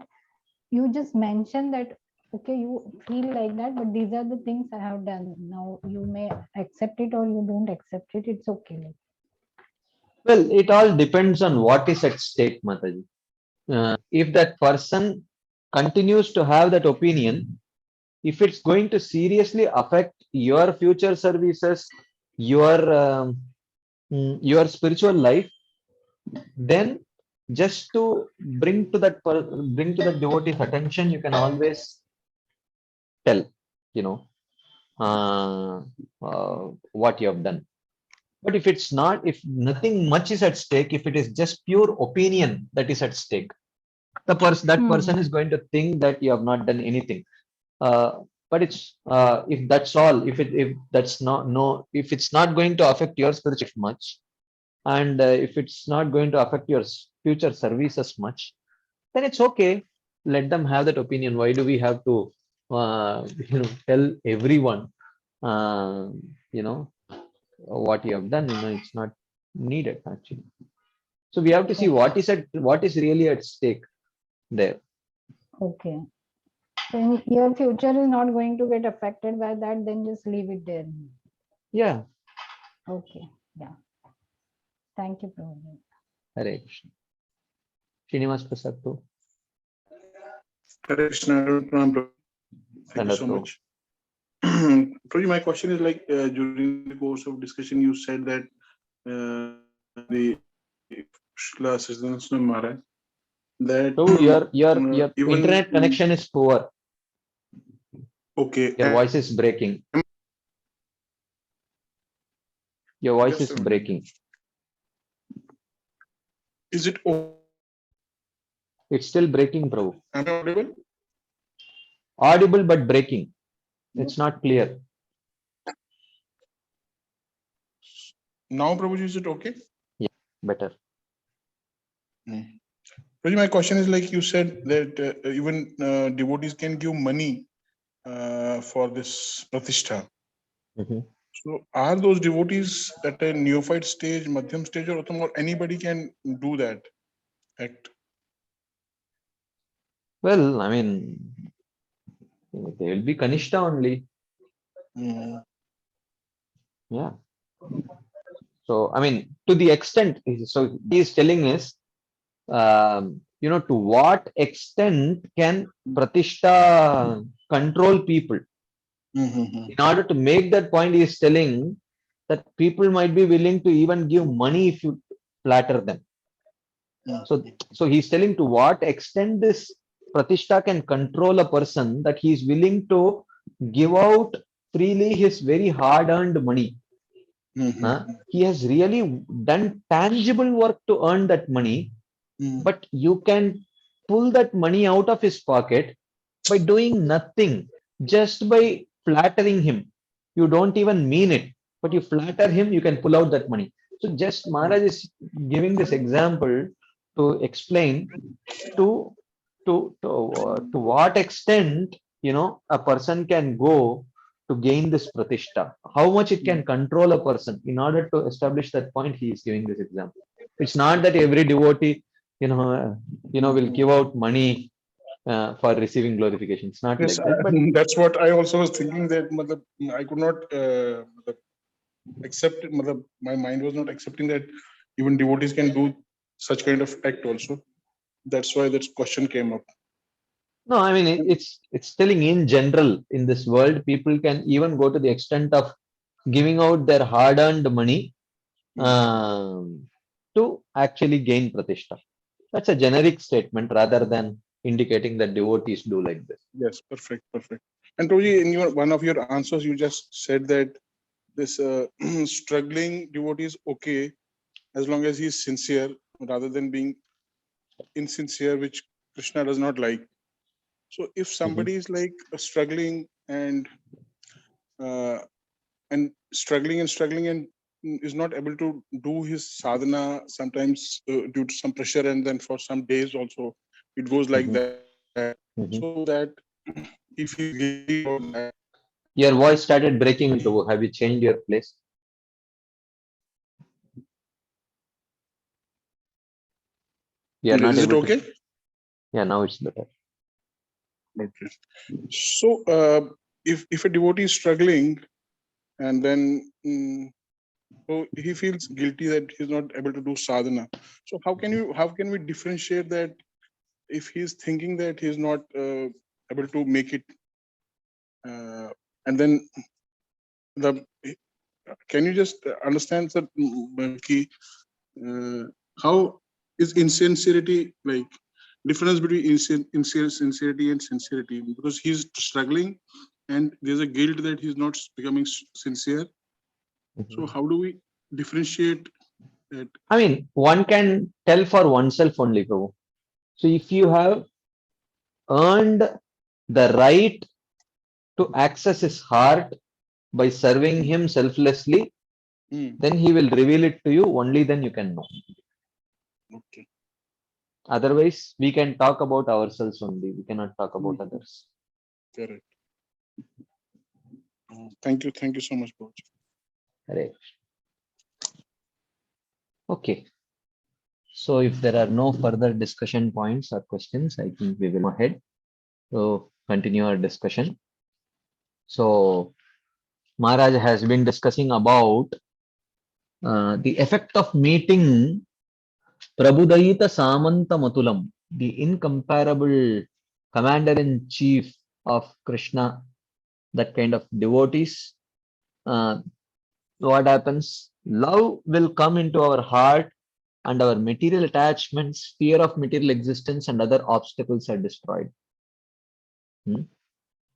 you just mention that, okay, you feel like that, but these are the things I have done. Now you may accept it or you don't accept it, it's okay. Well, it all depends on what is at stake, Mataji. If that person continues to have that opinion, if it's going to seriously affect your future services, your spiritual life, then just to bring to the devotee's attention, you can always tell, you know, uh, what you have done. But if it's not, if nothing much is at stake, if it is just pure opinion that is at stake, that person is going to think that you have not done anything. But it's if that's all, if that's not no, if it's not going to affect your spiritual life much, and if it's not going to affect your future services much, then it's okay. Let them have that opinion. Why do we have to, tell everyone, uh, you know, what you have done? It's not needed actually. So we have to see what is really at stake there. Okay. So your future is not going to get affected by that, then just leave it there. Yeah. Okay. Yeah. Thank you, Prabhu. Hare Krishna. Srinivas Prasad too. Hare Krishna, Pranam. Thank you so much. Prabhuji, my question is like during the course of discussion, you said that the Srila Siddhanta Maharaj that So your even internet connection is poor. Okay. Your voice is breaking. Your voice is breaking. Is it okay? It's still breaking, Prabhu. Am I audible? Audible but breaking. It's not clear. Now, Prabhuji, is it okay? Yeah, better. Prabhuji, my question is like you said that even devotees can give money for this pratishtha. Mhm. So are those devotees at a neophyte stage, madhyam stage, or anybody can do that act? Well, I mean, they will be Kanishta only. Yeah. So, I mean, to the extent, so he is telling us, to what extent can Pratishtha control people? In order to make that point, he is telling that people might be willing to even give money if you flatter them. So he's telling to what extent this Pratishtha can control a person, that he is willing to give out freely his very hard-earned money. He has really done tangible work to earn that money, but you can pull that money out of his pocket by doing nothing, just by flattering him. You don't even mean it, but you flatter him, you can pull out that money. So just Maharaj is giving this example to explain to to what extent a person can go to gain this pratishtha, how much it can control a person. In order to establish that point, he is giving this example. It's not that every devotee will give out money for receiving glorification. It's not Yes, like that, but that's what I also was thinking, that I could not accept it. My mind was not accepting that even devotees can do such kind of act also. That's why that question came up. no, I mean it's telling in general in this world, people can even go to the extent of giving out their hard-earned money to actually gain pratishtha. That's a generic statement rather than indicating that devotees do like this. Yes, perfect. And Prabhuji, in one of your answers, you just said that this struggling devotee is okay as long as he is sincere, rather than being insincere, which Krishna does not like. So if somebody is like struggling and struggling and is not able to do his sadhana, sometimes due to some pressure, and then for some days also it goes like that. So that if he's guilty about that. Your voice started breaking into. Have you changed your place? We are not Is it able okay? to. Yeah, now it's better. Okay. So if a devotee is struggling and then so he feels guilty that he's not able to do sadhana. So how can we differentiate that if he's thinking that he's not able to make it, and then the can you just understand that how is insincerity, like difference between sincerity and sincerity, because he's struggling and there's a guilt that he's not becoming sincere. So how do we differentiate that? I mean, one can tell for oneself only, Prabhu. So if you have earned the right to access his heart by serving him selflessly, then he will reveal it to you. Only then you can know. Okay. Otherwise, we can talk about ourselves only. We cannot talk about others. Correct. Thank you so much, Coach. Correct. Okay. So if there are no further discussion points or questions, I think we will go ahead to continue our discussion. So Maharaj has been discussing about the effect of meeting Prabhudayita Samanta Matulam, the incomparable commander-in-chief of Krishna, that kind of devotees. What happens? Love will come into our heart and our material attachments, fear of material existence and other obstacles are destroyed.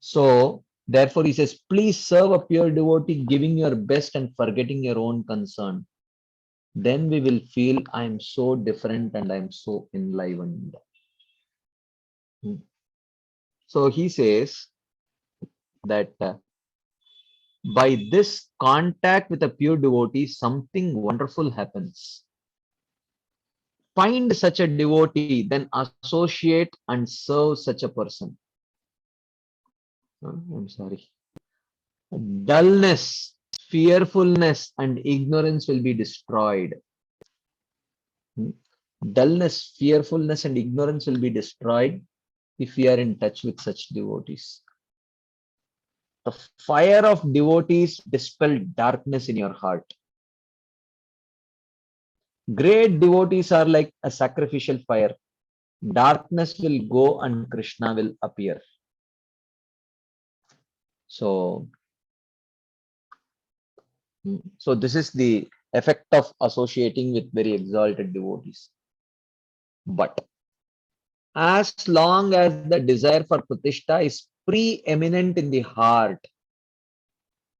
So therefore he says, please serve a pure devotee, giving your best and forgetting your own concern. then we will feel I'm so different and I'm so enlivened. So he says that by this contact with a pure devotee, something wonderful happens. Find such a devotee, then associate and serve such a person. I'm sorry. Dullness, fearfulness, and ignorance will be destroyed. Dullness, fearfulness, and ignorance will be destroyed if we are in touch with such devotees. The fire of devotees dispel darkness in your heart. Great devotees are like a sacrificial fire. Darkness will go and Krishna will appear. So this is the effect of associating with very exalted devotees. But as long as the desire for pratishtha is preeminent in the heart,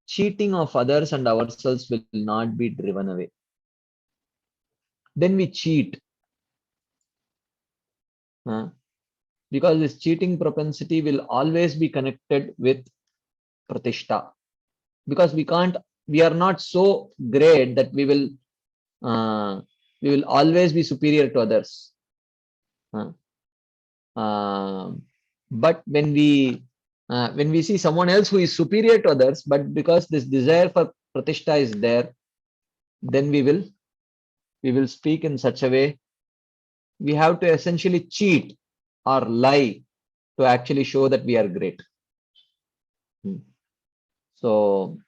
cheating of others and ourselves will not be driven away. Then we cheat. Because this cheating propensity will always be connected with pratishtha. Because we are not so great that we will always be superior to others. But when we see someone else who is superior to others, but because this desire for pratishtha is there, then we will speak in such a way. We have to essentially cheat or lie to actually show that we are great. So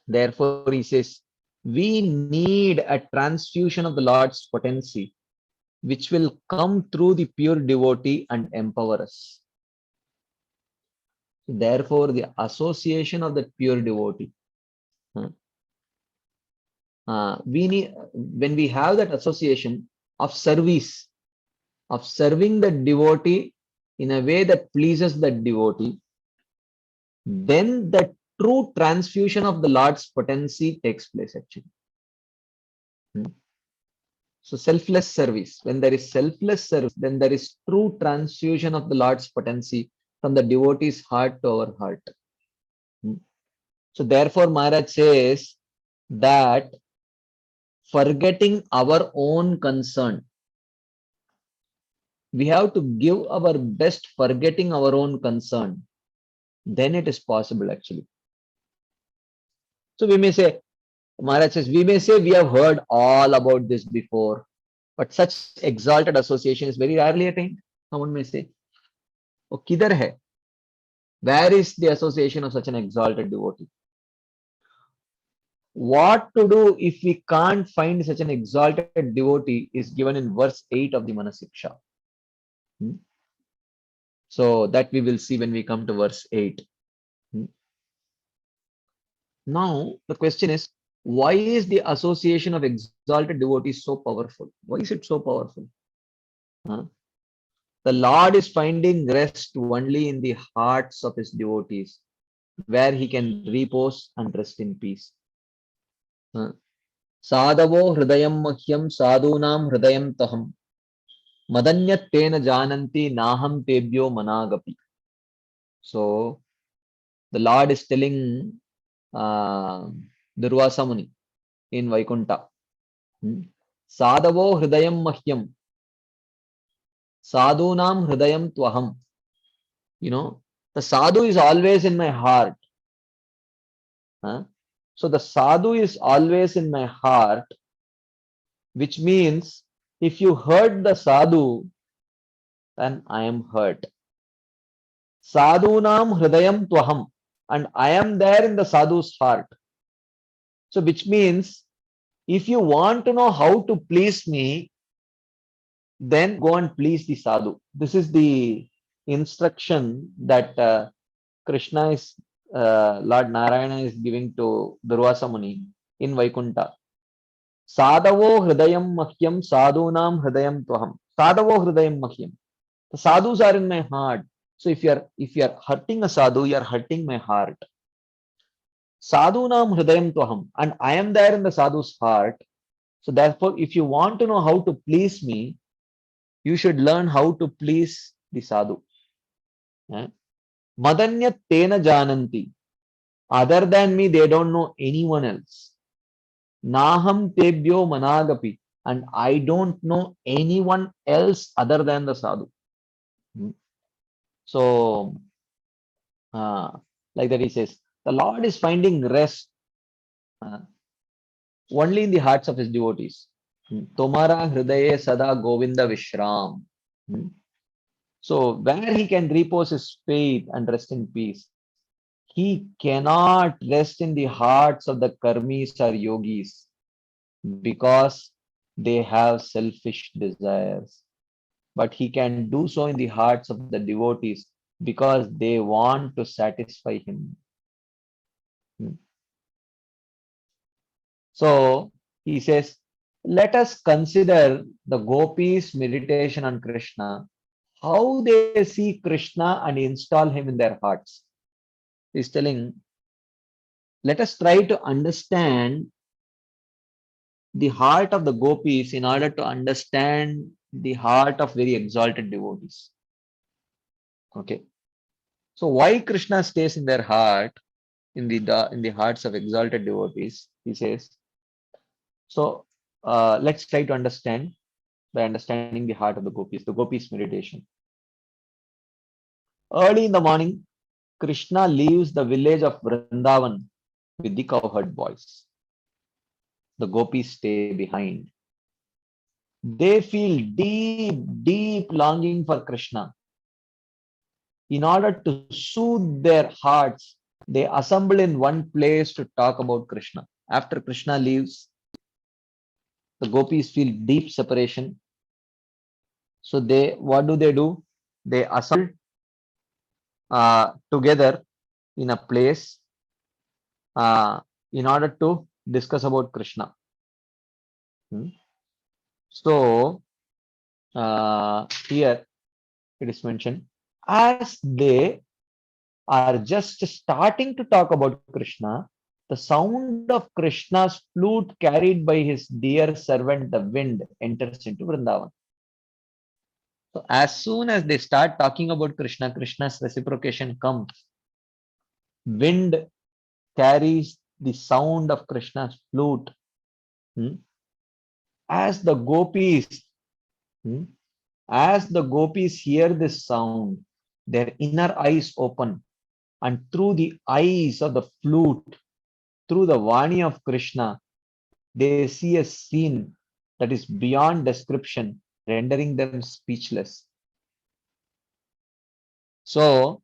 therefore he says, we need a transfusion of the Lord's potency, which will come through the pure devotee and empower us. Therefore, the association of the pure devotee. We need, when we have that association of service, of serving the devotee in a way that pleases the devotee, then the true transfusion of the Lord's potency takes place actually. So selfless service, when there is selfless service, then there is true transfusion of the Lord's potency from the devotee's heart to our heart. So therefore Maharaj says that forgetting our own concern, we have to give our best forgetting our own concern, then it is possible actually. So we may say, Maharaj says, we may say we have heard all about this before, but such exalted association is very rarely attained. Someone may say, oh, kidhar hai? Where is the association of such an exalted devotee? What to do if we can't find such an exalted devotee is given in verse 8 of the Manah Siksha. So that we will see when we come to verse 8. Now the question is, why is the association of exalted devotees so powerful? Why is it so powerful? The Lord is finding rest only in the hearts of his devotees, where he can repose and rest in peace. Sadavo hridayam mahyam sadunam hridayam taham madanyat tena jananti naham tebyo managapi. So the Lord is telling Durvasa Muni in Vaikunta, Sadavo hridayam mahyam sadunam hridayam tvaham. The sadhu is always in my heart. So the sadhu is always in my heart, which means if you hurt the sadhu, then I am hurt. Sadhunam hridayam tvaham, and I am there in the sadhu's heart. So which means if you want to know how to please me, then go and please the sadhu. This is the instruction that Krishna is, Lord Narayana is giving to Durvasa Muni in Vaikunta. Sadhavo hridayam mahyam sadhunam hridayam tvaham. Sadhavo hridayam mahyam. The sadhus are in my heart. So if you are hurting a sadhu, you are hurting my heart. Sadhunam hridayam tvaham, and I am there in the sadhu's heart. So therefore, if you want to know how to please me, you should learn how to please the sadhu. Madanyat tena jananti. Other than me, they don't know anyone else. Naham tebyo managapi. And I don't know anyone else other than the sadhu. So, like that he says, the Lord is finding rest only in the hearts of his devotees. Tomara hridaye sada govinda vishram. So, where he can repose his faith and rest in peace, he cannot rest in the hearts of the karmis or yogis because they have selfish desires. But he can do so in the hearts of the devotees because they want to satisfy him. So he says, let us consider the gopis' meditation on Krishna, how they see Krishna and install him in their hearts. He's telling, let us try to understand the heart of the gopis in order to understand the heart of very exalted devotees. Okay. So why Krishna stays in their heart, in the hearts of exalted devotees? He says. So let's try to understand by understanding the heart of the gopis meditation. Early in the morning, Krishna leaves the village of Vrindavan with the cowherd boys. The gopis stay behind. They feel deep longing for Krishna. In order to soothe their hearts, they assemble in one place to talk about Krishna. After Krishna leaves, the gopis feel deep separation. So what do? They assemble together in a place in order to discuss about Krishna. So here it is mentioned, as they are just starting to talk about Krishna, the sound of Krishna's flute carried by his dear servant the wind enters into Vrindavan. So as soon as they start talking about Krishna, Krishna's reciprocation comes. Wind carries the sound of Krishna's flute. As the gopis hear this sound, their inner eyes open, and through the eyes of the flute, through the Vani of Krishna, they see a scene that is beyond description, rendering them speechless. So,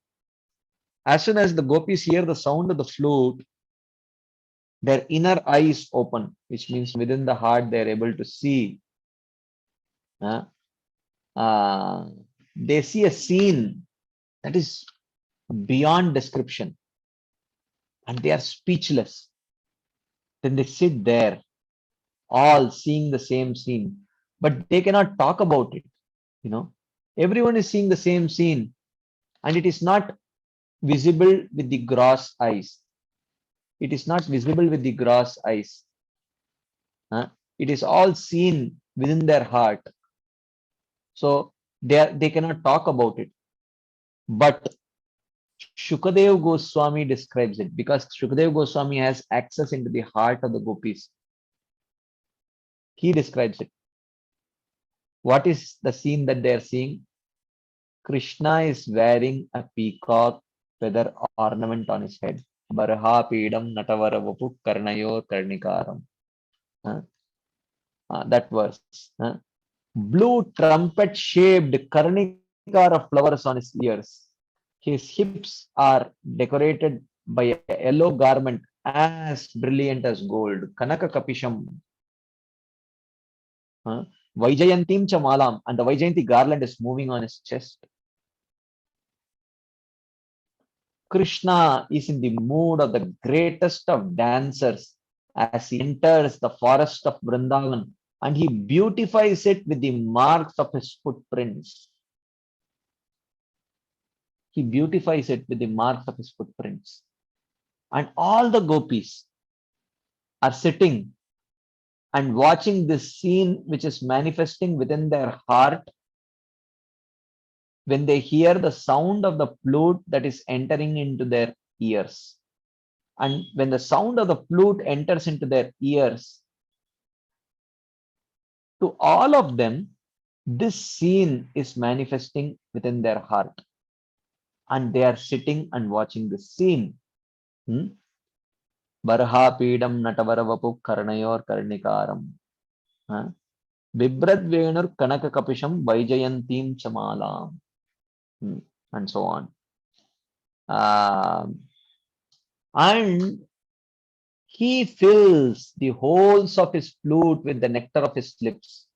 as soon as the gopis hear the sound of the flute, their inner eyes open, which means within the heart they are able to see. They see a scene that is beyond description, and they are speechless. Then they sit there, all seeing the same scene, but they cannot talk about it. Everyone is seeing the same scene, and it is not visible with the gross eyes. It is not visible with the gross eyes. It is all seen within their heart. So they cannot talk about it. But Shukadev Goswami describes it because Shukadev Goswami has access into the heart of the gopis. He describes it. What is the scene that they are seeing? Krishna is wearing a peacock feather ornament on his head. Baraha Pidam Natavara Vapu Karnayo Karnikaram. That verse. Blue trumpet shaped Karnikar of flowers on his ears. His hips are decorated by a yellow garment as brilliant as gold. Kanaka Kapisham. Vaijayantim Chamalam. And the Vaijayanti garland is moving on his chest. Krishna is in the mood of the greatest of dancers as he enters the forest of Vrindavan, and he beautifies it with the marks of his footprints. He beautifies it with the marks of his footprints. And all the gopis are sitting and watching this scene which is manifesting within their heart when they hear the sound of the flute that is entering into their ears. And when the sound of the flute enters into their ears, to all of them, this scene is manifesting within their heart. And they are sitting and watching this scene. Barhapidam Natavaravapu Karnayor Karnikaram. Bibradvenur Kanakakapisham Vaijayantim Chamalam. And so on. And he fills the holes of his flute with the nectar of his lips.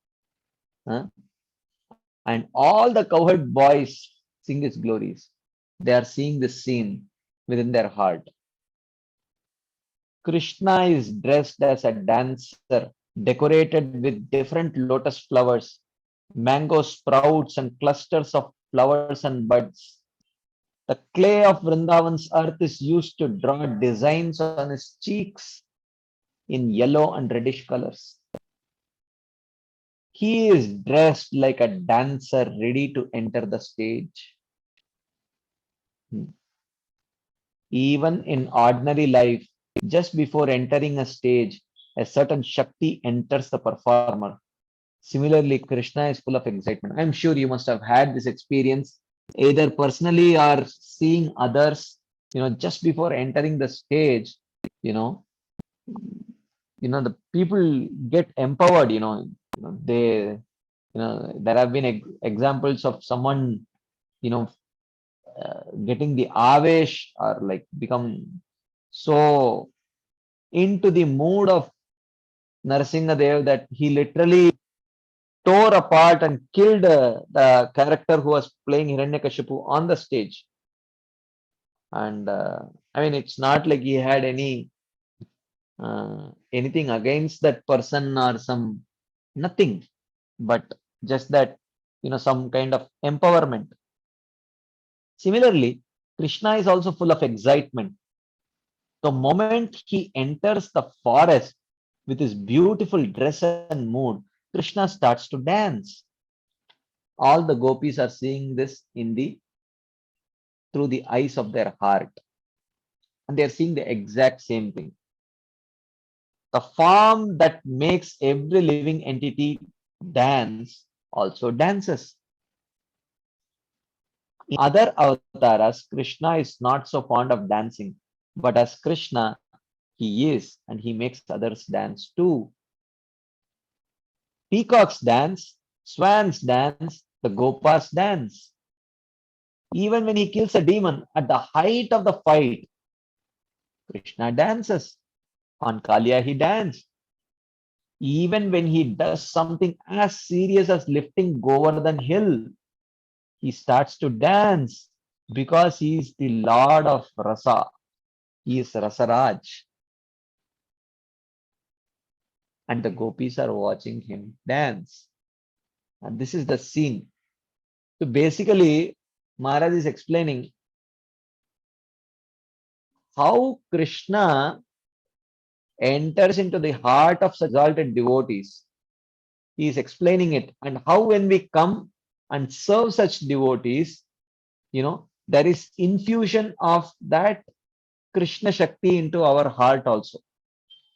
And all the cowherd boys sing his glories. They are seeing this scene within their heart. Krishna is dressed as a dancer, decorated with different lotus flowers, mango sprouts, and clusters of flowers and buds. The clay of Vrindavan's earth is used to draw designs on his cheeks in yellow and reddish colors. He is dressed like a dancer ready to enter the stage. Even in ordinary life, just before entering a stage, a certain Shakti enters the performer. Similarly, Krishna is full of excitement. I'm sure you must have had this experience either personally or seeing others, just before entering the stage, the people get empowered, they, there have been examples of someone, getting the avesh or like become so into the mood of Narasimhadev that he literally tore apart and killed the character who was playing Hiranyakashipu on the stage. And I mean, it's not like he had anything against that person or nothing, but just that, some kind of empowerment. Similarly, Krishna is also full of excitement. The moment he enters the forest with his beautiful dress and mood, Krishna starts to dance. All the gopis are seeing this through the eyes of their heart. And they're seeing the exact same thing. The form that makes every living entity dance also dances. In other avatars, Krishna is not so fond of dancing, but as Krishna, he is, and he makes others dance too. Peacocks dance, swans dance, the gopas dance. Even when he kills a demon at the height of the fight, Krishna dances. On Kalia, he danced. Even when he does something as serious as lifting Govardhan Hill, he starts to dance because he is the Lord of Rasa. He is Rasaraj. And the gopis are watching him dance. And this is the scene. So basically, Maharaj is explaining how Krishna enters into the heart of such exalted devotees. He is explaining it, and how when we come and serve such devotees, there is infusion of that Krishna Shakti into our heart also.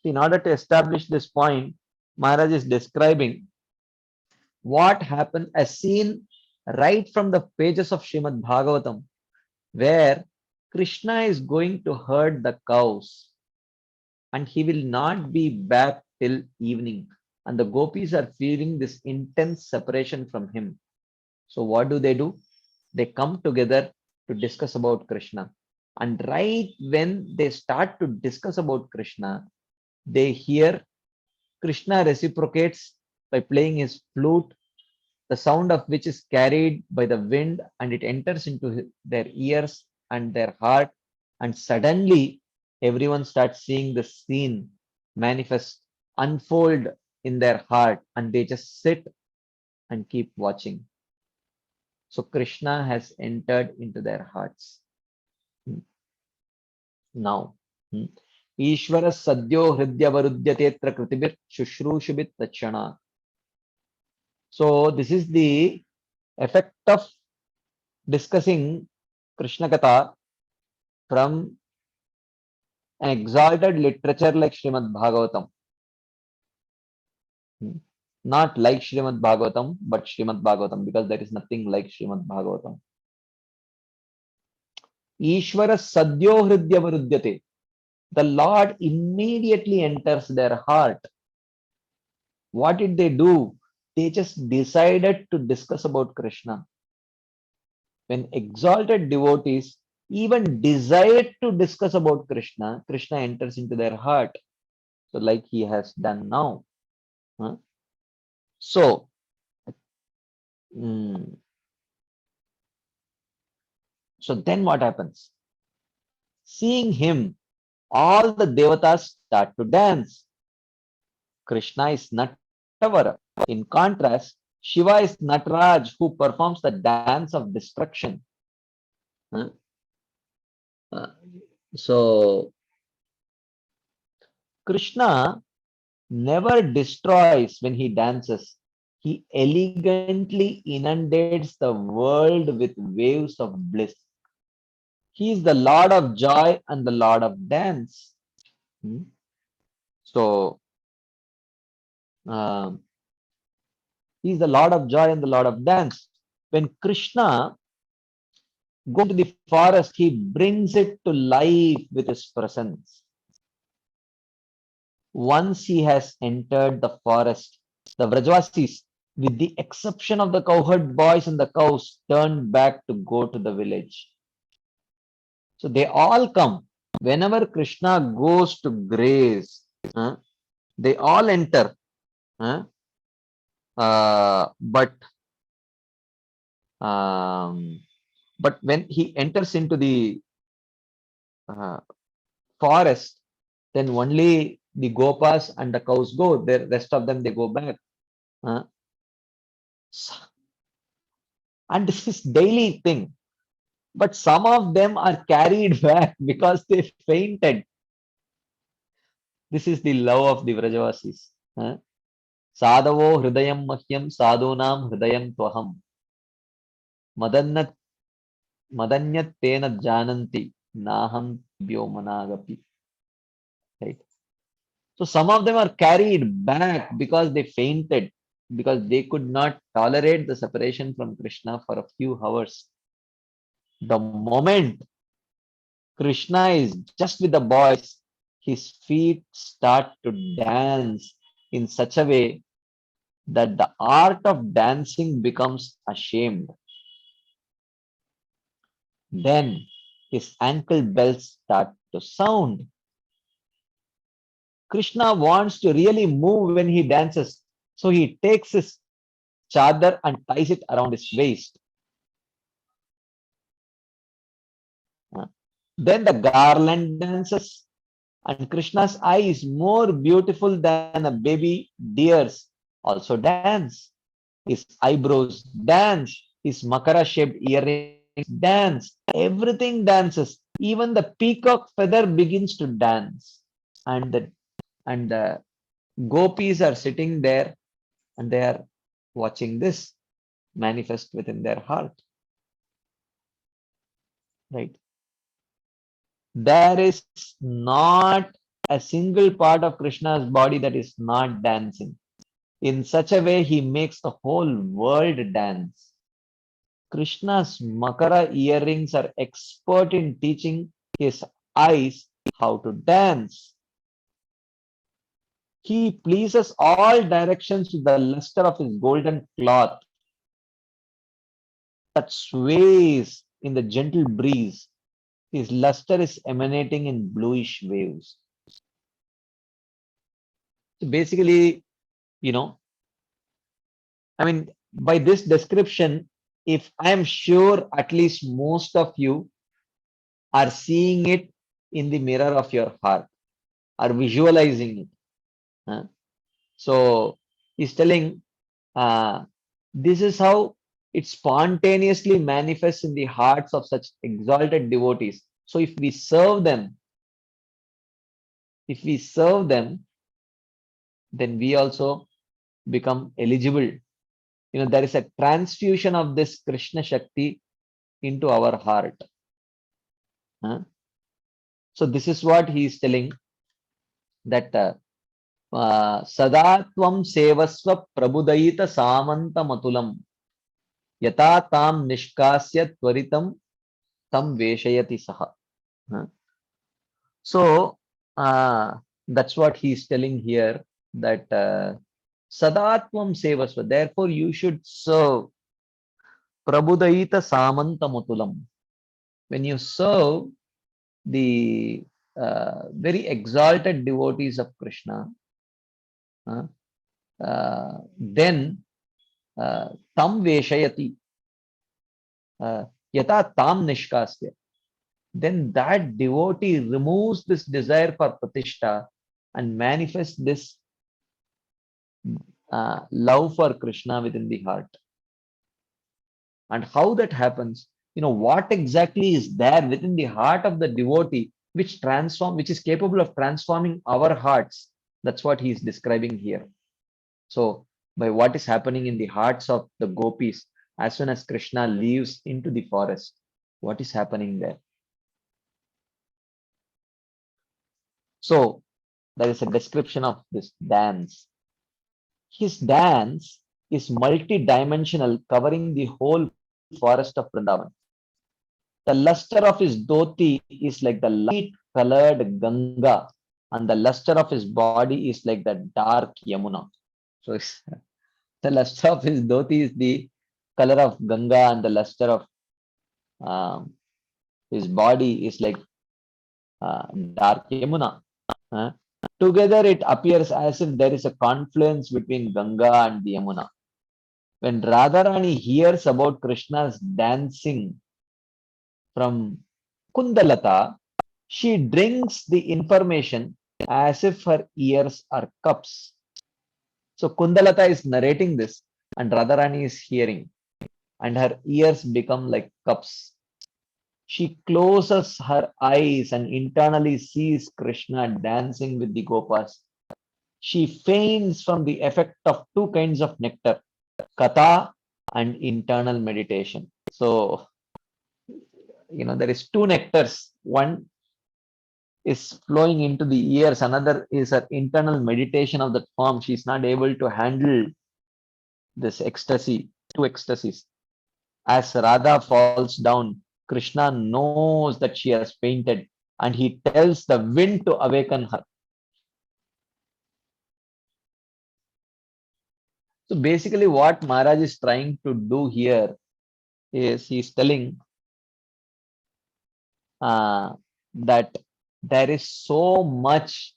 In order to establish this point, Maharaj is describing what happened, as seen right from the pages of Srimad Bhagavatam, where Krishna is going to herd the cows and he will not be back till evening. And the gopis are feeling this intense separation from him. So what do? They come together to discuss about Krishna. And right when they start to discuss about Krishna, they hear Krishna reciprocates by playing his flute, the sound of which is carried by the wind and it enters into their ears and their heart. And suddenly everyone starts seeing the scene manifest, unfold in their heart, and they just sit and keep watching. So Krishna has entered into their hearts. Now, Ishvara sadyo hridya varudyatetra kritibit shushrushubit tachana. So this is the effect of discussing Krishna Katha from an exalted literature like Srimad Bhagavatam. Not like Srimad Bhagavatam, but Srimad Bhagavatam, because there is nothing like Srimad Bhagavatam. Ishvara sadyo hridya varudyate. The Lord immediately enters their heart. What did they do? They just decided to discuss about Krishna. When exalted devotees even desire to discuss about Krishna, Krishna enters into their heart. So like he has done now. So, so then what happens? Seeing him, all the devatas start to dance. Krishna is Natavara. In contrast, Shiva is Nataraj, who performs the dance of destruction. So, Krishna never destroys when he dances. He elegantly inundates the world with waves of bliss. He is the Lord of joy and the Lord of dance. So, he is the Lord of joy and the Lord of dance. When Krishna goes to the forest, he brings it to life with his presence. Once he has entered the forest, the Vrajvasis, with the exception of the cowherd boys and the cows, turn back to go to the village. So they all come. Whenever Krishna goes to graze, they all enter. But when he enters into the forest, then only the gopas and the cows go. The rest of them, they go back. And this is daily thing. But some of them are carried back because they fainted. This is the love of the Vrajavasis. Sadavo hridayam mahyam sadunam hridayam tvaham. Madanyat tena jananti naham vyomanagapi. Right. So some of them are carried back because they fainted, because they could not tolerate the separation from Krishna for a few hours. The moment Krishna is just with the boys, his feet start to dance in such a way that the art of dancing becomes ashamed. Then his ankle bells start to sound. Krishna wants to really move when he dances, so he takes his chadar and ties it around his waist. Then the garland dances, and Krishna's eye is more beautiful than a baby deer's also dance. His eyebrows dance, his makara shaped earrings dance, everything dances. Even the peacock feather begins to dance. And the gopis are sitting there and they are watching this manifest within their heart. Right? There is not a single part of Krishna's body that is not dancing. In such a way, he makes the whole world dance. Krishna's Makara earrings are expert in teaching his eyes how to dance. He pleases all directions with the luster of his golden cloth that sways in the gentle breeze. His luster is emanating in bluish waves. So basically, by this description, if I am sure at least most of you are seeing it in the mirror of your heart, are visualizing it. So he's telling this is how it spontaneously manifests in the hearts of such exalted devotees. So if we serve them, if we serve them, then we also become eligible. There is a transfusion of this Krishna Shakti into our heart. So this is what he is telling, that Sadatvam sevasva prabudayita samanta matulam yata tam nishkasya tvaritam tam veshayati saha. So that's what he is telling here, that Sadatvam sevasva, therefore you should serve prabudayita samanta matulam. When you serve the very exalted devotees of Krishna, then tam veshayati, yata tam nishkasya, then that devotee removes this desire for pratishtha and manifests this love for Krishna within the heart. And how that happens, what exactly is there within the heart of the devotee which is capable of transforming our hearts? That's what he is describing here. So by what is happening in the hearts of the gopis as soon as Krishna leaves into the forest, what is happening there? So there is a description of this dance. His dance is multi-dimensional, covering the whole forest of Vrindavan. The luster of his dhoti is like the light-colored Ganga, and the luster of his body is like the dark Yamuna. So the luster of his dhoti is the color of Ganga, and the luster of his body is like dark Yamuna. Together it appears as if there is a confluence between Ganga and the Yamuna. When Radharani hears about Krishna's dancing from Kundalata, she drinks the information as if her ears are cups. So Kundalata is narrating this and Radharani is hearing, and her ears become like cups. She closes her eyes and internally sees Krishna dancing with the Gopas. She faints from the effect of two kinds of nectar, Katha and internal meditation. So, there is two nectars. One is flowing into the ears, another is her internal meditation of that form. She's not able to handle this ecstasy, two ecstasies. As Radha falls down, Krishna knows that she has fainted and he tells the wind to awaken her. So basically what Maharaj is trying to do here is he's telling that there is so much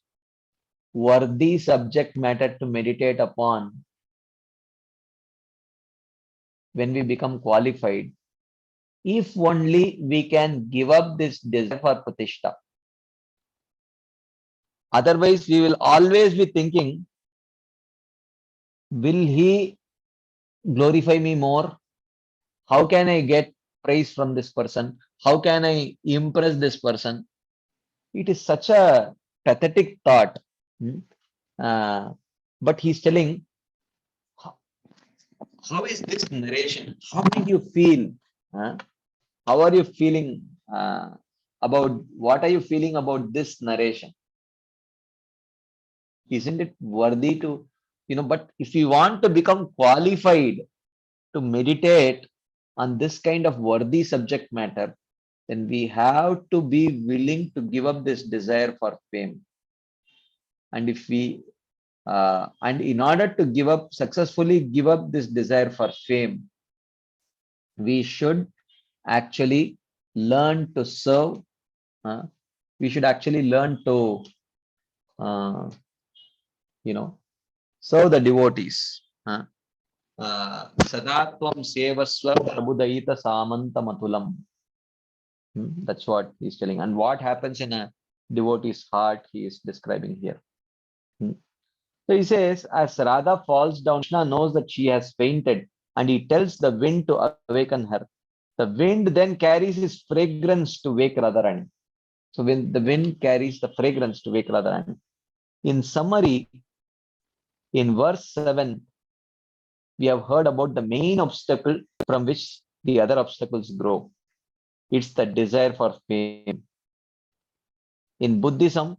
worthy subject matter to meditate upon when we become qualified, if only we can give up this desire for pratishtha. Otherwise, we will always be thinking, will he glorify me more? How can I get praise from this person? How can I impress this person? It is such a pathetic thought. But he's telling, how is this narration? How did you feel? How are you feeling what are you feeling about this narration? Isn't it worthy to, but if you want to become qualified to meditate on this kind of worthy subject matter, then we have to be willing to give up this desire for fame. And if we and in order to successfully give up this desire for fame, we should actually learn to serve. We should actually learn to serve the devotees. Sadatvam sevaswa prabudayita samanta matulam. That's what he's telling. And what happens in a devotee's heart, he is describing here. So he says, as Radha falls down, Krishna knows that she has fainted, and he tells the wind to awaken her. The wind then carries his fragrance to wake Radharani. So when the wind carries the fragrance to Vikradharani. In summary, in verse 7, we have heard about the main obstacle from which the other obstacles grow. It's the desire for fame. In Buddhism,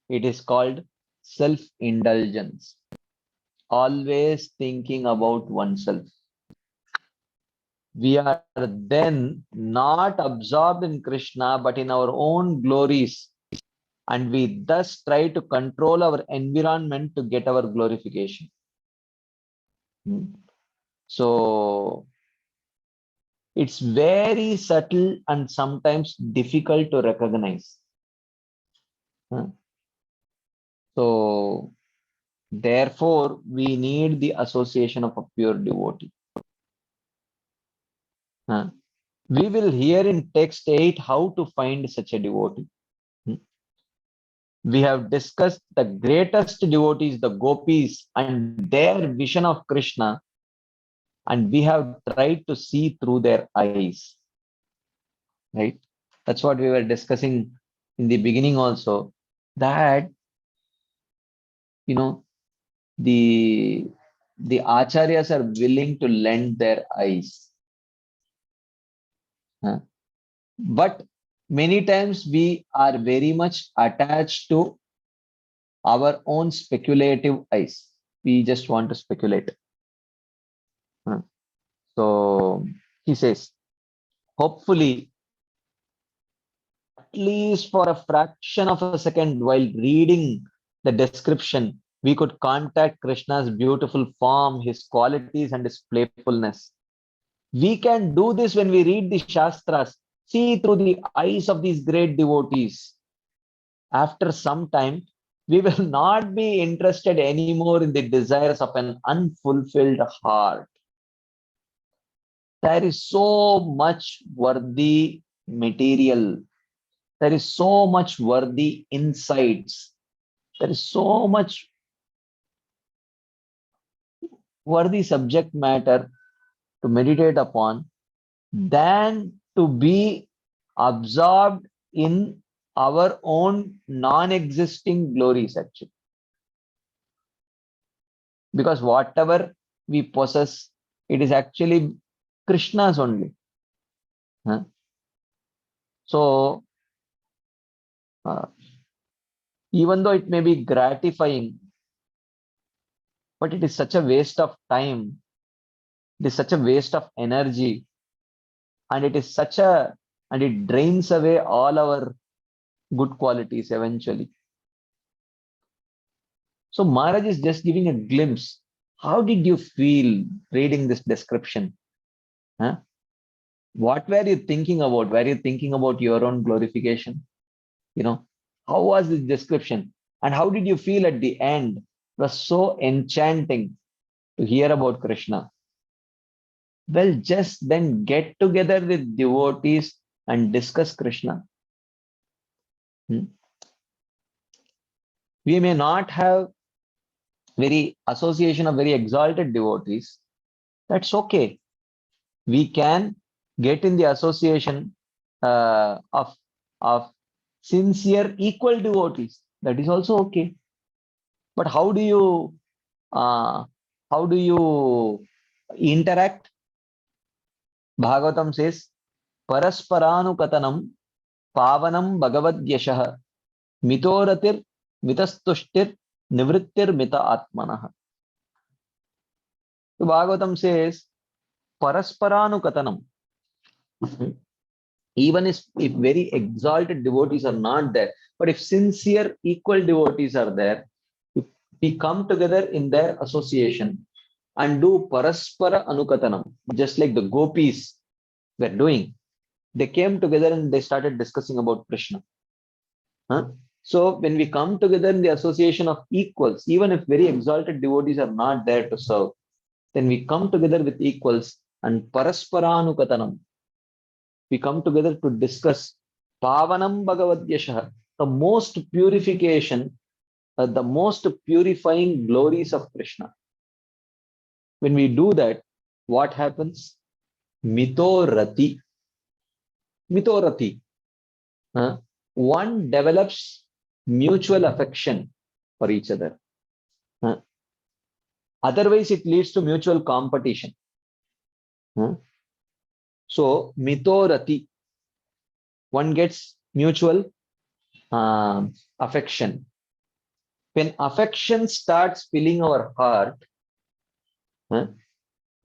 it is called self-indulgence. Always thinking about oneself. We are then not absorbed in Krishna, but in our own glories. And we thus try to control our environment to get our glorification. So it's very subtle and sometimes difficult to recognize. So therefore, we need the association of a pure devotee. We will hear in text 8 how to find such a devotee. We have discussed the greatest devotees, the gopis, and their vision of Krishna, and we have tried to see through their eyes. Right? That's what we were discussing in the beginning also, that, you know, the acharyas are willing to lend their eyes. But many times we are very much attached to our own speculative eyes. We just want to speculate. So he says, hopefully, at least for a fraction of a second while reading the description, we could contact Krishna's beautiful form, his qualities, and his playfulness. We can do this when we read the Shastras, see through the eyes of these great devotees. After some time, we will not be interested anymore in the desires of an unfulfilled heart. There is so much worthy material. There is so much worthy insights. There is so much worthy subject matter to meditate upon than to be absorbed in our own non-existing glories, actually. Because whatever we possess, it is actually Krishna's only. So, even though it may be gratifying, but it is such a waste of time. It is such a waste of energy, and it drains away all our good qualities eventually. So Maharaj is just giving a glimpse. How did you feel reading this description? What were you thinking about? Were you thinking about your own glorification? How was this description? And how did you feel at the end? It was so enchanting to hear about Krishna. Well, just then get together with devotees and discuss Krishna. We may not have very association of very exalted devotees. That's okay. We can get in the association of sincere equal devotees. That is also okay. But how do you interact? Bhagavatam says, Parasparanukathanam pavanam bhagavadyashah mitoratir mitastushtir nivrittir mita atmanah. So Bhagavatam says, Parasparanukathanam. Even if very exalted devotees are not there, but if sincere equal devotees are there, if we come together in their association and do Paraspara Anukathanam, just like the gopis were doing. They came together and they started discussing about Krishna. So when we come together in the association of equals, even if very exalted devotees are not there to serve, then we come together with equals and Parasparanukathanam. We come together to discuss Pavanam Bhagavadyashah, the most purification, the most purifying glories of Krishna. When we do that, what happens? Mitorati. Mitorati. one develops mutual affection for each other. Otherwise, it leads to mutual competition. So, mitorati, one gets mutual affection. When affection starts filling our heart,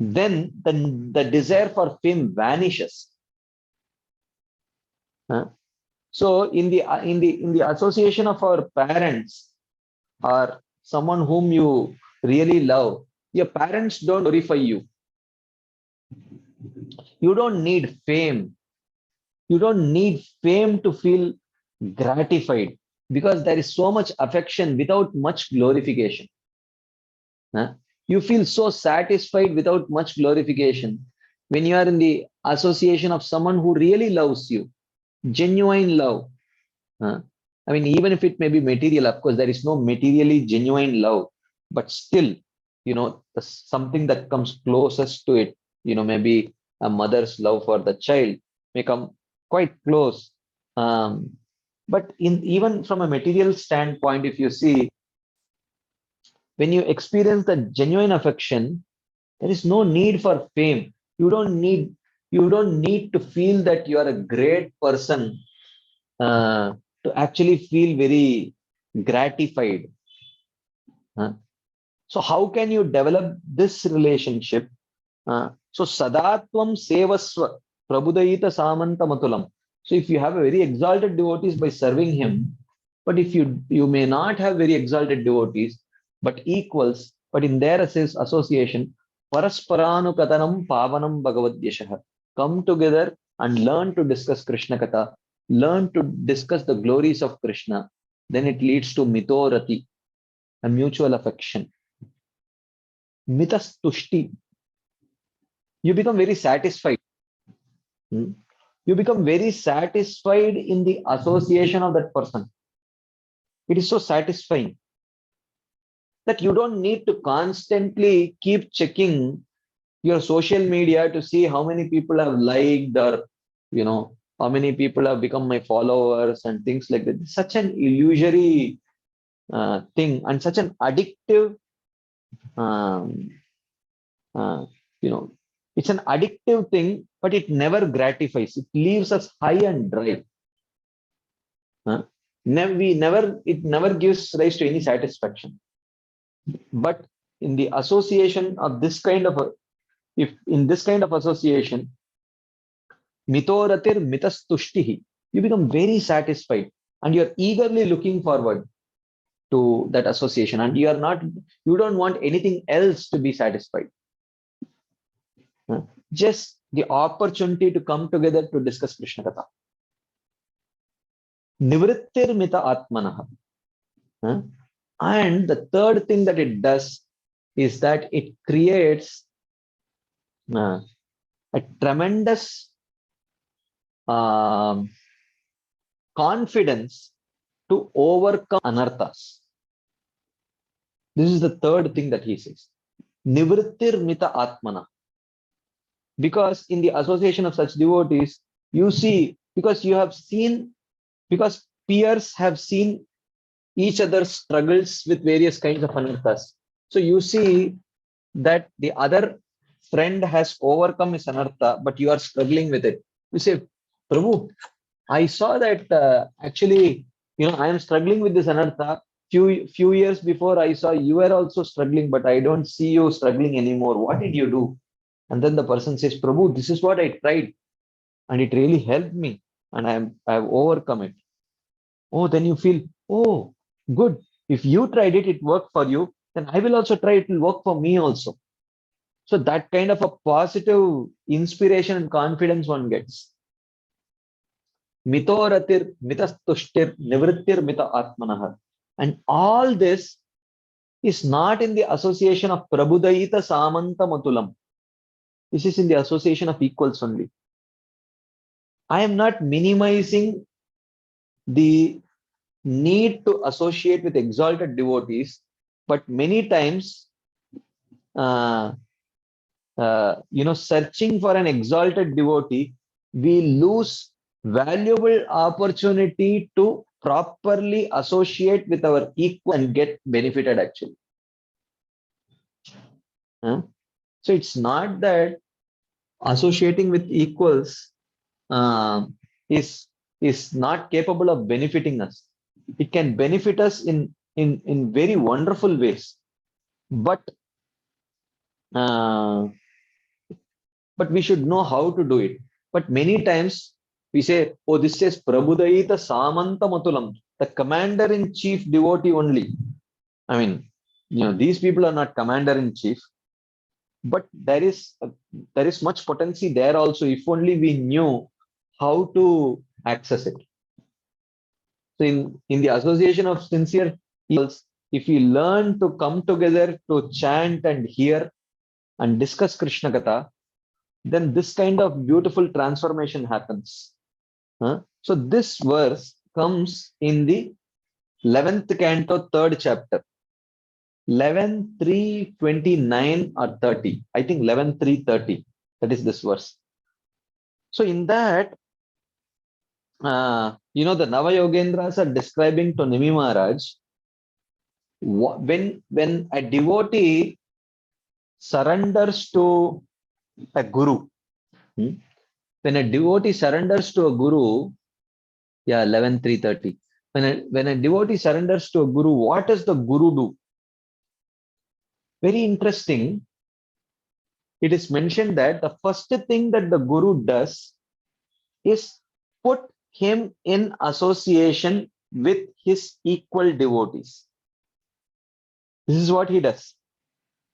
then the desire for fame vanishes. So, in the association of our parents or someone whom you really love, your parents don't glorify you. You don't need fame. You don't need fame to feel gratified, because there is so much affection without much glorification. You feel so satisfied without much glorification when you are in the association of someone who really loves you, genuine love. I mean, even if it may be material, of course, there is no materially genuine love, but still, something that comes closest to it, maybe a mother's love for the child may come quite close. But even from a material standpoint, if you see, when you experience the genuine affection, there is no need for fame. You don't need to feel that you are a great person to actually feel very gratified. So how can you develop this relationship? So sadatvam sevasva prabudayita samanta matulam. So if you have a very exalted devotees by serving him, but if you may not have very exalted devotees, but equals, but in their association, parasparanu katanam pavanam bhagavadyashah. Come together and learn to discuss Krishna Katha, learn to discuss the glories of Krishna. Then it leads to mitorati, a mutual affection. Mitastushti, you become very satisfied. You become very satisfied in the association of that person. It is so satisfying that you don't need to constantly keep checking your social media to see how many people have liked, or how many people have become my followers and things like that. It's such an illusory thing, and such an addictive um, it's an addictive thing, but it never gratifies. It leaves us high and dry. It never gives rise to any satisfaction. But in the association of this kind of if in this kind of association, mitoratir mitastushtihi, you become very satisfied and you're eagerly looking forward to that association, and you don't want anything else to be satisfied. Just the opportunity to come together to discuss Krishna Katha. Nivrittir mita atmanah. And the third thing that it does is that it creates a tremendous confidence to overcome anarthas. This is the third thing that he says. Nivrittir mita atmana. Because in the association of such devotees, you see, because peers have seen each other's struggles with various kinds of anarthas. So you see that the other friend has overcome his anartha, but you are struggling with it. You say, Prabhu, I saw that actually, I am struggling with this anartha. Few years before, I saw you were also struggling, but I don't see you struggling anymore. What did you do? And then the person says, Prabhu, this is what I tried, and it really helped me, and I have overcome it. Oh, then you feel, oh, good. If you tried it, it worked for you, then I will also try, it will work for me also. So that kind of a positive inspiration and confidence one gets. Mitoratir, mitastushtir, nivrittir, mita atmanah. And all this is not in the association of prabudayita samanta matulam. This is in the association of equals only. I am not minimizing the need to associate with exalted devotees, but many times, searching for an exalted devotee, we lose valuable opportunity to properly associate with our equal and get benefited actually. So it's not that associating with equals uh, is not capable of benefiting us. It can benefit us in very wonderful ways, but uh, we should know how to do it. But many times we say, oh, this says Prabhudaita Samanta Matulam, the commander in chief devotee only. I mean, these people are not commander in chief, but there is much potency there also, if only we knew how to access it. So in the association of sincere equals, if we learn to come together to chant and hear and discuss Krishna Katha, then this kind of beautiful transformation happens. So this verse comes in the 11th canto, 3rd chapter, 11:3:29 or 30. I think 11:3:30. That is this verse. So in that, the Nava Yogendras are describing to Nimi Maharaj, when a devotee surrenders to a guru, when a devotee surrenders to a guru, 11:3:30. When a devotee surrenders to a guru, what does the guru do? Very interesting. It is mentioned that the first thing that the guru does is put him in association with his equal devotees. This is what he does.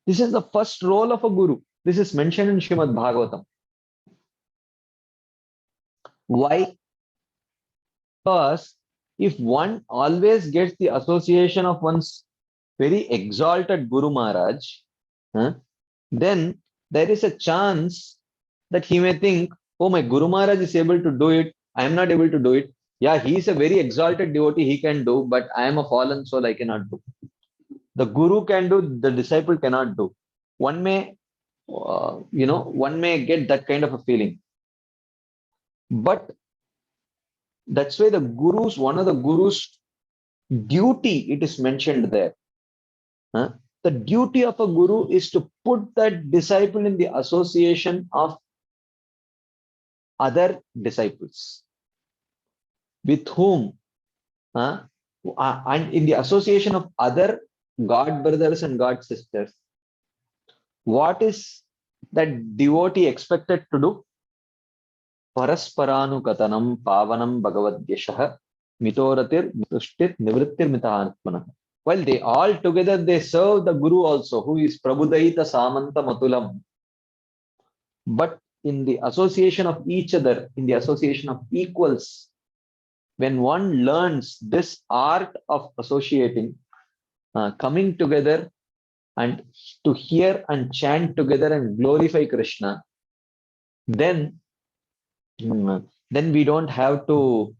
This is the first role of a guru. This is mentioned in Srimad Bhagavatam. Why? Because if one always gets the association of one's very exalted Guru Maharaj, then there is a chance that he may think, oh, my Guru Maharaj is able to do it, I am not able to do it. Yeah, he is a very exalted devotee, he can do, but I am a fallen soul, I cannot do. The Guru can do, the disciple cannot do. One may, one may get that kind of a feeling. But that's why one of the Guru's duty, it is mentioned there. The duty of a guru is to put that disciple in the association of other disciples with whom, and in the association of other God brothers and God sisters. What is that devotee expected to do? Parasparanu katanam pavanam bhagavadyashah mitoratir tushtit nivrittir mitahatmanah. While they all together, they serve the Guru also, who is Prabhudaita Samanta Matulam. But in the association of each other, in the association of equals, when one learns this art of associating, coming together and to hear and chant together and glorify Krishna, then we don't have to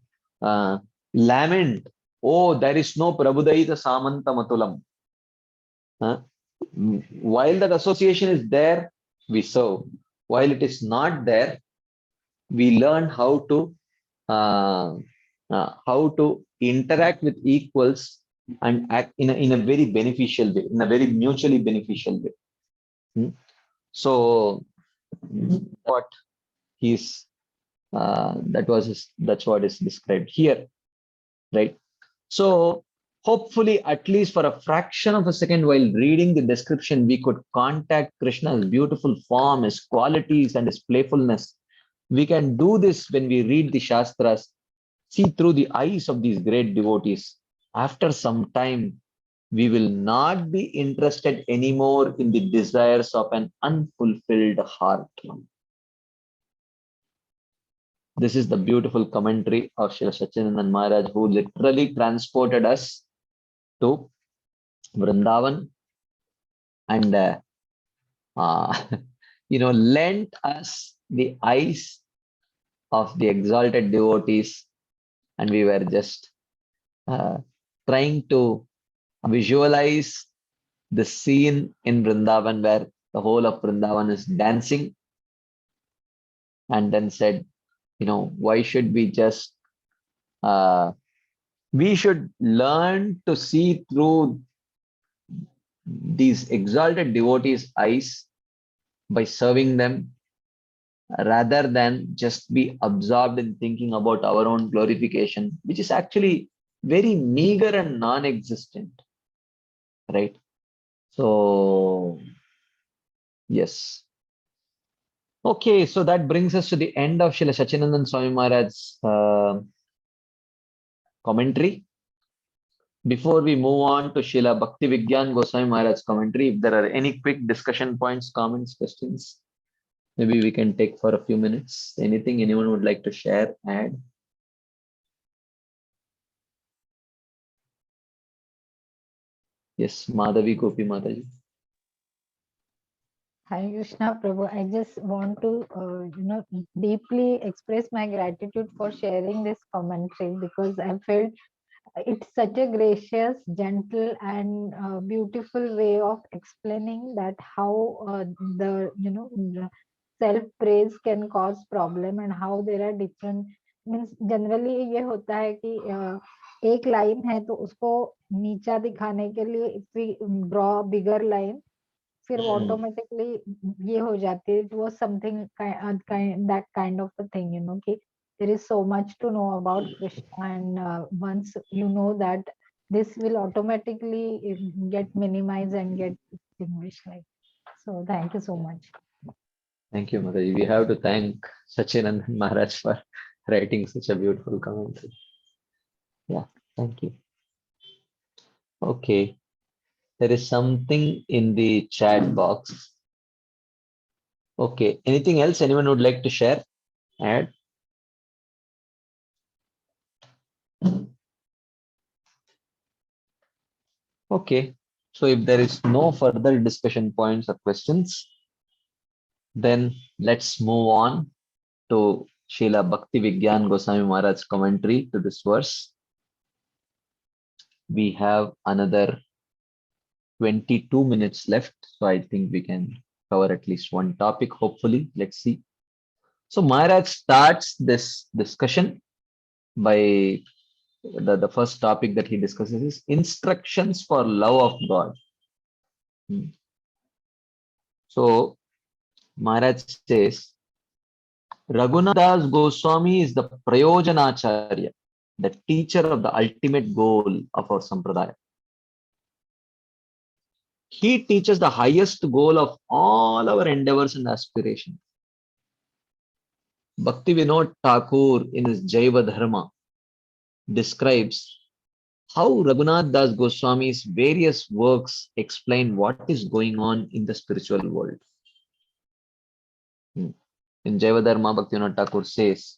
lament, oh, there is no Prabhudaita Samanta Matulam. While that association is there, we serve. While it is not there, we learn how to interact with equals and act in a very beneficial way, in a very mutually beneficial way. So what he's that's what is described here, right? So hopefully, at least for a fraction of a second while reading the description, we could contact Krishna's beautiful form, his qualities and his playfulness. We can do this when we read the Shastras, see through the eyes of these great devotees. After some time, we will not be interested anymore in the desires of an unfulfilled heart. This is the beautiful commentary of Srila Satchidanand Maharaj, who literally transported us to Vrindavan and lent us the eyes of the exalted devotees, and we were just trying to visualize the scene in Vrindavan where the whole of Vrindavan is dancing, and then said, why should we just, we should learn to see through these exalted devotees' eyes by serving them, rather than just be absorbed in thinking about our own glorification, which is actually very meager and non-existent, right? So, yes. Okay, so that brings us to the end of Srila Sachinandan Swami Maharaj's commentary. Before we move on to Srila Bhakti Vigyan Goswami Maharaj's commentary, if there are any quick discussion points, comments, questions, maybe we can take for a few minutes. Anything anyone would like to share, add? Yes, Madhavi Gopi Mataji. Hare Krishna Prabhu, I just want to, deeply express my gratitude for sharing this commentary, because I felt it's such a gracious, gentle, and beautiful way of explaining that how the self praise can cause problem, and how there are different, means generally ये होता है कि एक line है तो उसको नीचा दिखाने के लिए if we draw bigger line, फिर वो ऑटोमेटिकली ये हो जाती है. It was something that kind of a thing, कि there is so much to know about Krishna, and once you know that, this will automatically get minimized and get distinguished. So thank you so much. Thank you, Mataji. We have to thank Sachinandan Maharaj for writing such a beautiful commentary. Yeah, thank you. Okay, there is something in the chat box. Okay, anything else anyone would like to share, add? Okay, so if there is no further discussion points or questions, then let's move on to Srila Bhakti Vigyan Goswami Maharaj's commentary to this verse. We have another 22 minutes left, so I think we can cover at least one topic, hopefully. Let's see. So Maharaj starts this discussion by the first topic that he discusses is instructions for love of God. So Maharaj says, Raghunath Das Goswami is the Prayojanacharya, the teacher of the ultimate goal of our Sampradaya. He teaches the highest goal of all our endeavors and aspirations. Bhakti Vinod Thakur in his Jaiva Dharma describes how Raghunath Das Goswami's various works explain what is going on in the spiritual world. In Jaiva Dharma, Bhakti Vinod Thakur says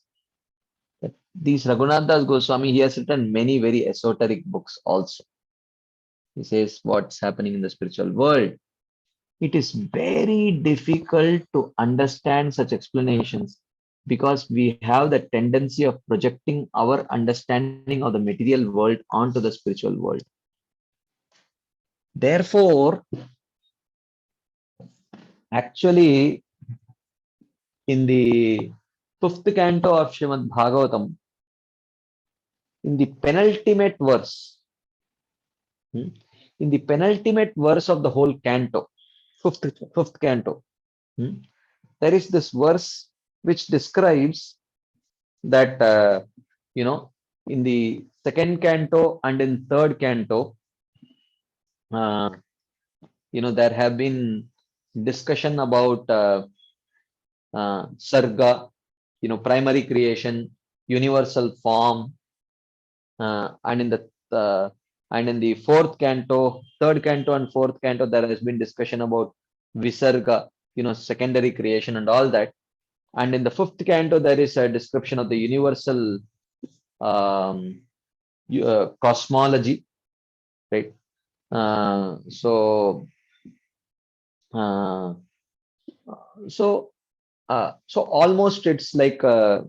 that these Raghunath Das Goswami, he has written many very esoteric books also. He says what's happening in the spiritual world. It is very difficult to understand such explanations because we have the tendency of projecting our understanding of the material world onto the spiritual world. Therefore, actually, in the 5th canto of Srimad Bhagavatam, in the penultimate verse, of the whole canto, fifth canto, there is this verse which describes that in the 2nd canto and in 3rd canto, there have been discussion about sarga, primary creation, universal form, and in the 4th canto, 3rd canto and 4th canto, there has been discussion about visarga, secondary creation and all that. And in the 5th canto, there is a description of the universal cosmology, right? So almost it's like a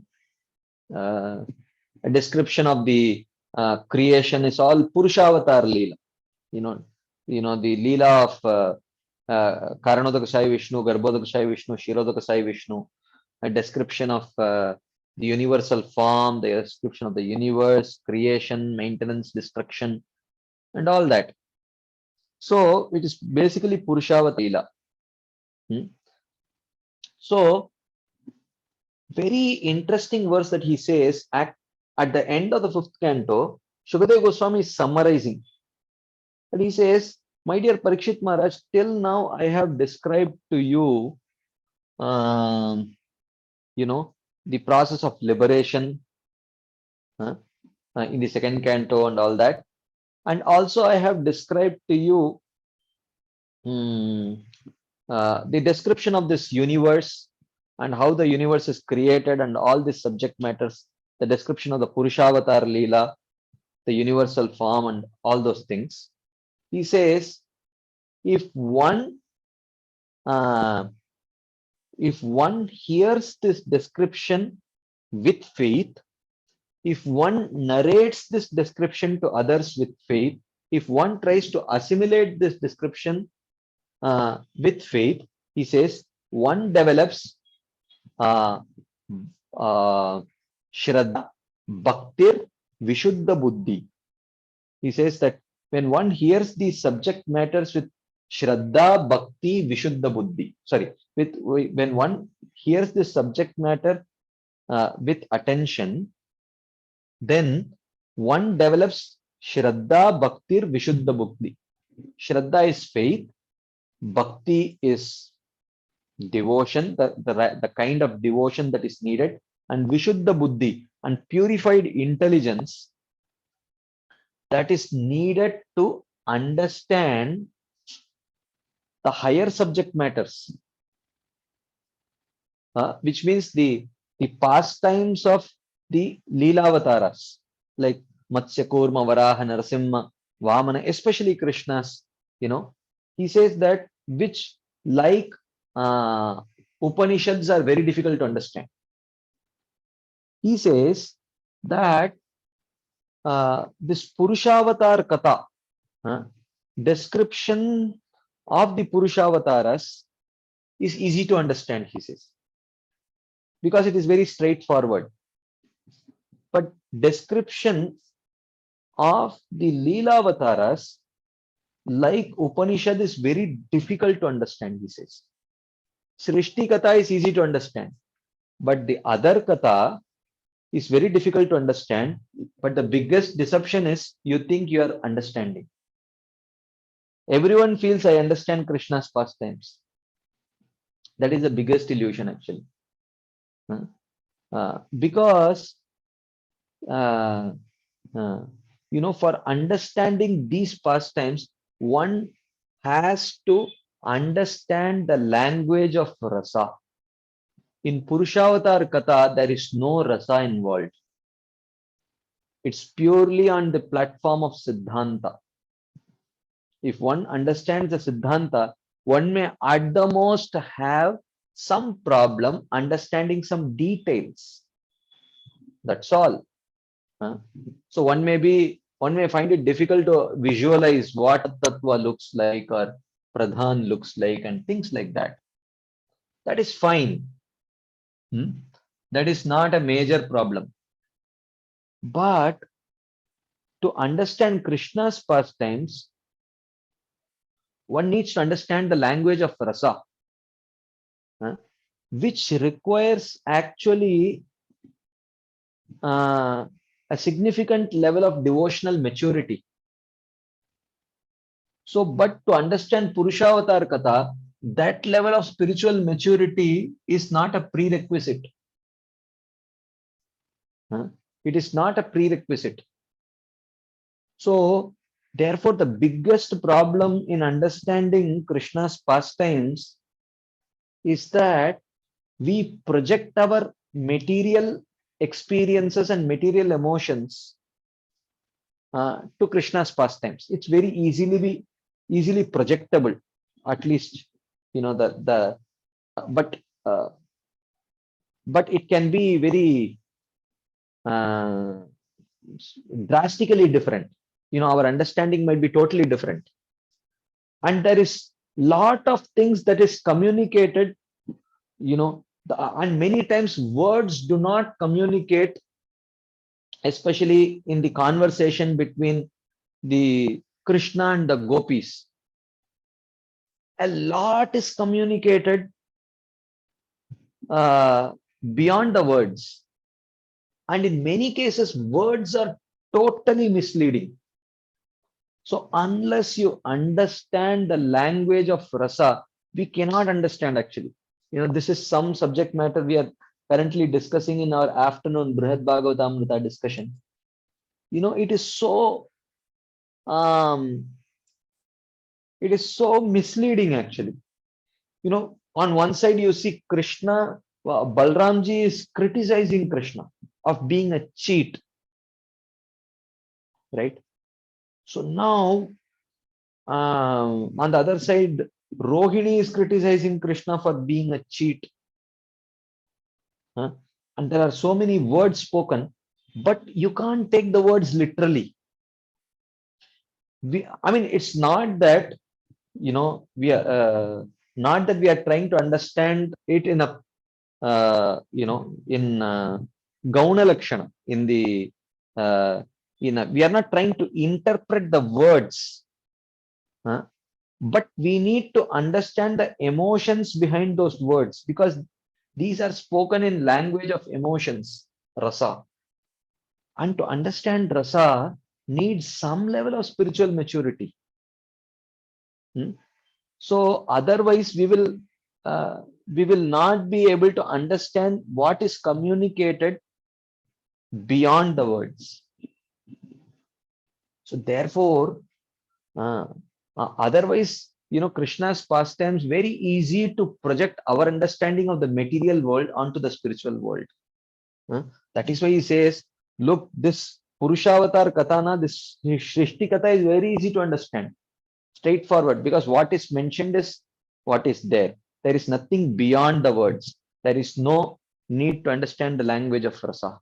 description of the creation is all Purushavatar Leela. The Leela of Karanodakasai Vishnu, Garbhodakasai Vishnu, Shirodakasai Vishnu, a description of the universal form, the description of the universe, creation, maintenance, destruction, and all that. So it is basically Purushavat Leela. So very interesting verse that he says at the end of the 5th canto, Shukadeva Goswami is summarizing. And he says, my dear Parikshit Maharaj, till now I have described to you, the process of liberation in the 2nd canto and all that. And also I have described to you the description of this universe and how the universe is created and all these subject matters, the description of the Purushavatar Leela, the universal form and all those things. He says, if one hears this description with faith, if one narrates this description to others with faith, if one tries to assimilate this description with faith, he says, one develops Shraddha, Bhaktir, Vishuddha Buddhi. He says that when one hears these subject matters with Shraddha, Bhakti, Vishuddha Buddhi, when one hears this subject matter with attention, then one develops Shraddha, Bhaktir, Vishuddha Buddhi. Shraddha is faith, Bhakti is devotion, the kind of devotion that is needed, and Vishuddha Buddhi, and purified intelligence that is needed to understand the higher subject matters, which means the pastimes of the Leelavataras, like Matsya, Kurma, Varaha, Narasimha, Vamana, especially Krishna's, he says that which, like Upanishads, are very difficult to understand. He says that this Purushavatar Katha, description of the Purushavataras is easy to understand, he says, because it is very straightforward. But description of the Leelavataras, like Upanishad, is very difficult to understand, he says. Srishti Katha is easy to understand, but the other Katha is very difficult to understand. But the biggest deception is you think you are understanding. Everyone feels I understand Krishna's pastimes. That is the biggest illusion, actually. Because for understanding these pastimes, one has to understand the language of rasa. In Purushavatar Katha, there is no rasa involved. It's purely on the platform of Siddhanta. If one understands the Siddhanta, one may at the most have some problem understanding some details. That's all. So one may find it difficult to visualize what Tattva looks like or Pradhan looks like and things like that. That is fine. That is not a major problem. But to understand Krishna's pastimes, one needs to understand the language of rasa, which requires actually a significant level of devotional maturity. So, but to understand Purushavatar Katha, that level of spiritual maturity is not a prerequisite. It is not a prerequisite. So, therefore, the biggest problem in understanding Krishna's pastimes is that we project our material experiences and material emotions to Krishna's pastimes. It's very easily projectable, at least, but it can be very drastically different. Our understanding might be totally different. And there is lot of things that is communicated, And many times words do not communicate, especially in the conversation between the Krishna and the gopis. A lot is communicated beyond the words. And in many cases, words are totally misleading. So unless you understand the language of rasa, we cannot understand actually. This is some subject matter we are currently discussing in our afternoon Brihad Bhagavatamrita discussion. It is so um, misleading actually. On one side you see Krishna, Balramji is criticizing Krishna of being a cheat, right? So now on the other side, Rohini is criticizing Krishna for being a cheat. And there are so many words spoken, but you can't take the words literally. It's not that, we are not that we are trying to understand it in a, in Gauna Lakshana, in the, we are not trying to interpret the words. But we need to understand the emotions behind those words, because these are spoken in language of emotions, rasa. And to understand rasa needs some level of spiritual maturity. So otherwise we will not be able to understand what is communicated beyond the words. So therefore, otherwise, Krishna's pastimes very easy to project our understanding of the material world onto the spiritual world. That is why he says, look, this Purushavatar Katana, this Shrishti Katha is very easy to understand, straightforward, because what is mentioned is what is there. There is nothing beyond the words. There is no need to understand the language of rasa.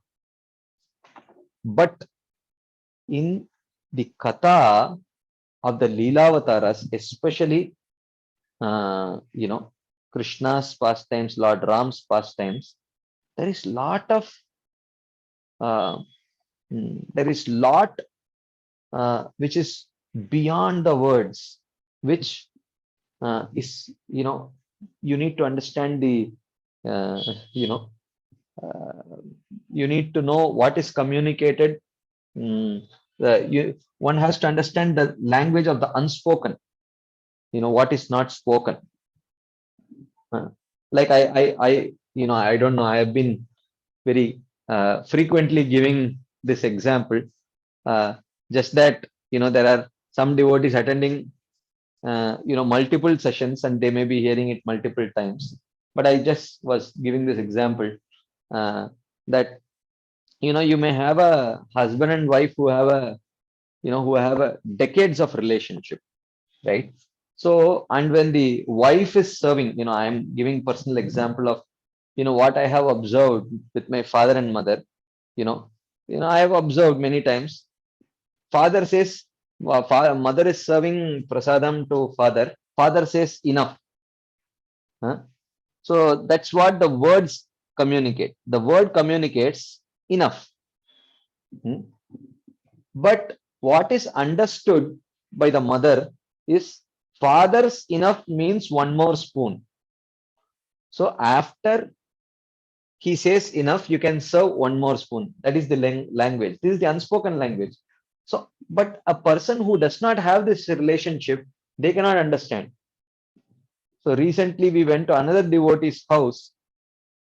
But in the Katha of the Leelavataras, especially, Krishna's pastimes, Lord Ram's pastimes, there is lot of, which is beyond the words, which is, you need to understand the, you need to know what is communicated. One has to understand the language of the unspoken, what is not spoken. Like I don't know, I have been very frequently giving this example, just that, there are some devotees attending, multiple sessions, and they may be hearing it multiple times. But I just was giving this example, that, you may have a husband and wife who have a, decades of relationship, right? So, and when the wife is serving, I am giving personal example of, what I have observed with my father and mother. I have observed many times, father says, mother is serving prasadam to father, father says enough. So that's what the words communicate. The word communicates enough. But what is understood by the mother is, father's enough means one more spoon. So after he says enough, you can serve one more spoon. That is the language. This is the unspoken language. So, but a person who does not have this relationship, they cannot understand. So recently we went to another devotee's house,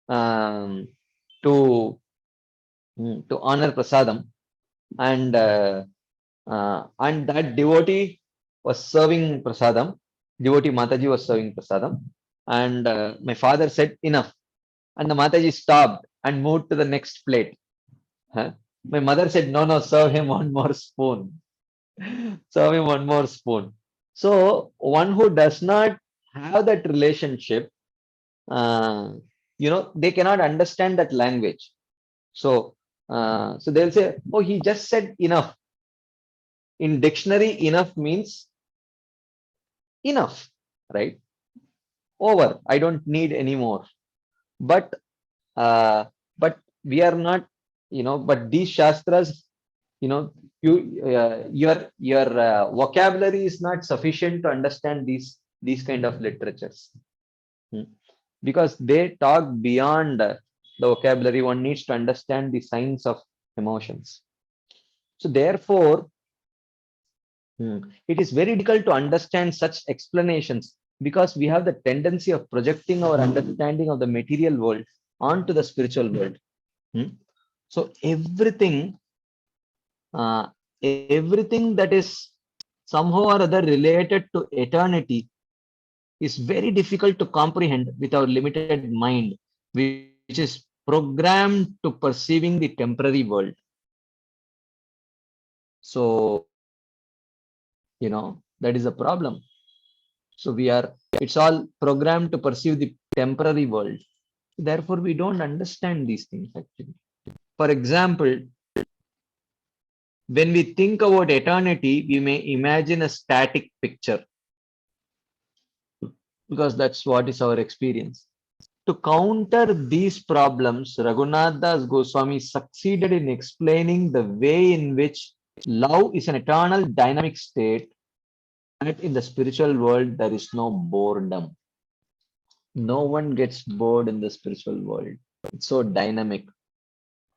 to honor prasadam, and that devotee was serving prasadam. Devotee Mataji was serving prasadam, and my father said enough, and the Mataji stopped and moved to the next plate. My mother said, no, serve him one more spoon. Serve him one more spoon. So one who does not have that relationship, they cannot understand that language. So, so they'll say, oh, he just said enough. In dictionary, enough means enough, right? Over. I don't need any more. but uh, but we are not, but these shastras, you know, your vocabulary is not sufficient to understand these kind of literatures. Hmm. Because they talk beyond the vocabulary. One needs to understand the science of emotions. So therefore, it is very difficult to understand such explanations because we have the tendency of projecting our understanding of the material world onto the spiritual world. Hmm. So everything that is somehow or other related to eternity is very difficult to comprehend with our limited mind, which is programmed to perceiving the temporary world. So, that is a problem. So it's all programmed to perceive the temporary world. Therefore, we don't understand these things actually. For example, when we think about eternity, we may imagine a static picture because that's what is our experience. To counter these problems, Raghunath Das Goswami succeeded in explaining the way in which love is an eternal dynamic state, that in the spiritual world there is no boredom. No one gets bored in the spiritual world. It's so dynamic.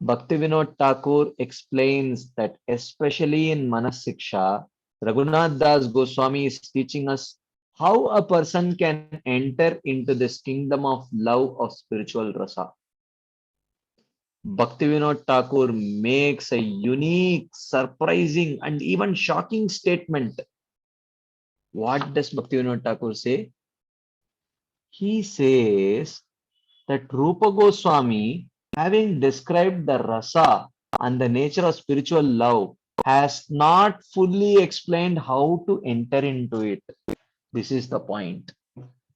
Bhaktivinoda Thakur explains that especially in Manah Siksha, Raghunath Das Goswami is teaching us how a person can enter into this kingdom of love of spiritual rasa. Bhaktivinoda Thakur makes a unique, surprising, and even shocking statement. What does Bhaktivinoda Thakur say? He says that Rupa Goswami, having described the rasa and the nature of spiritual love, has not fully explained how to enter into it. This is the point.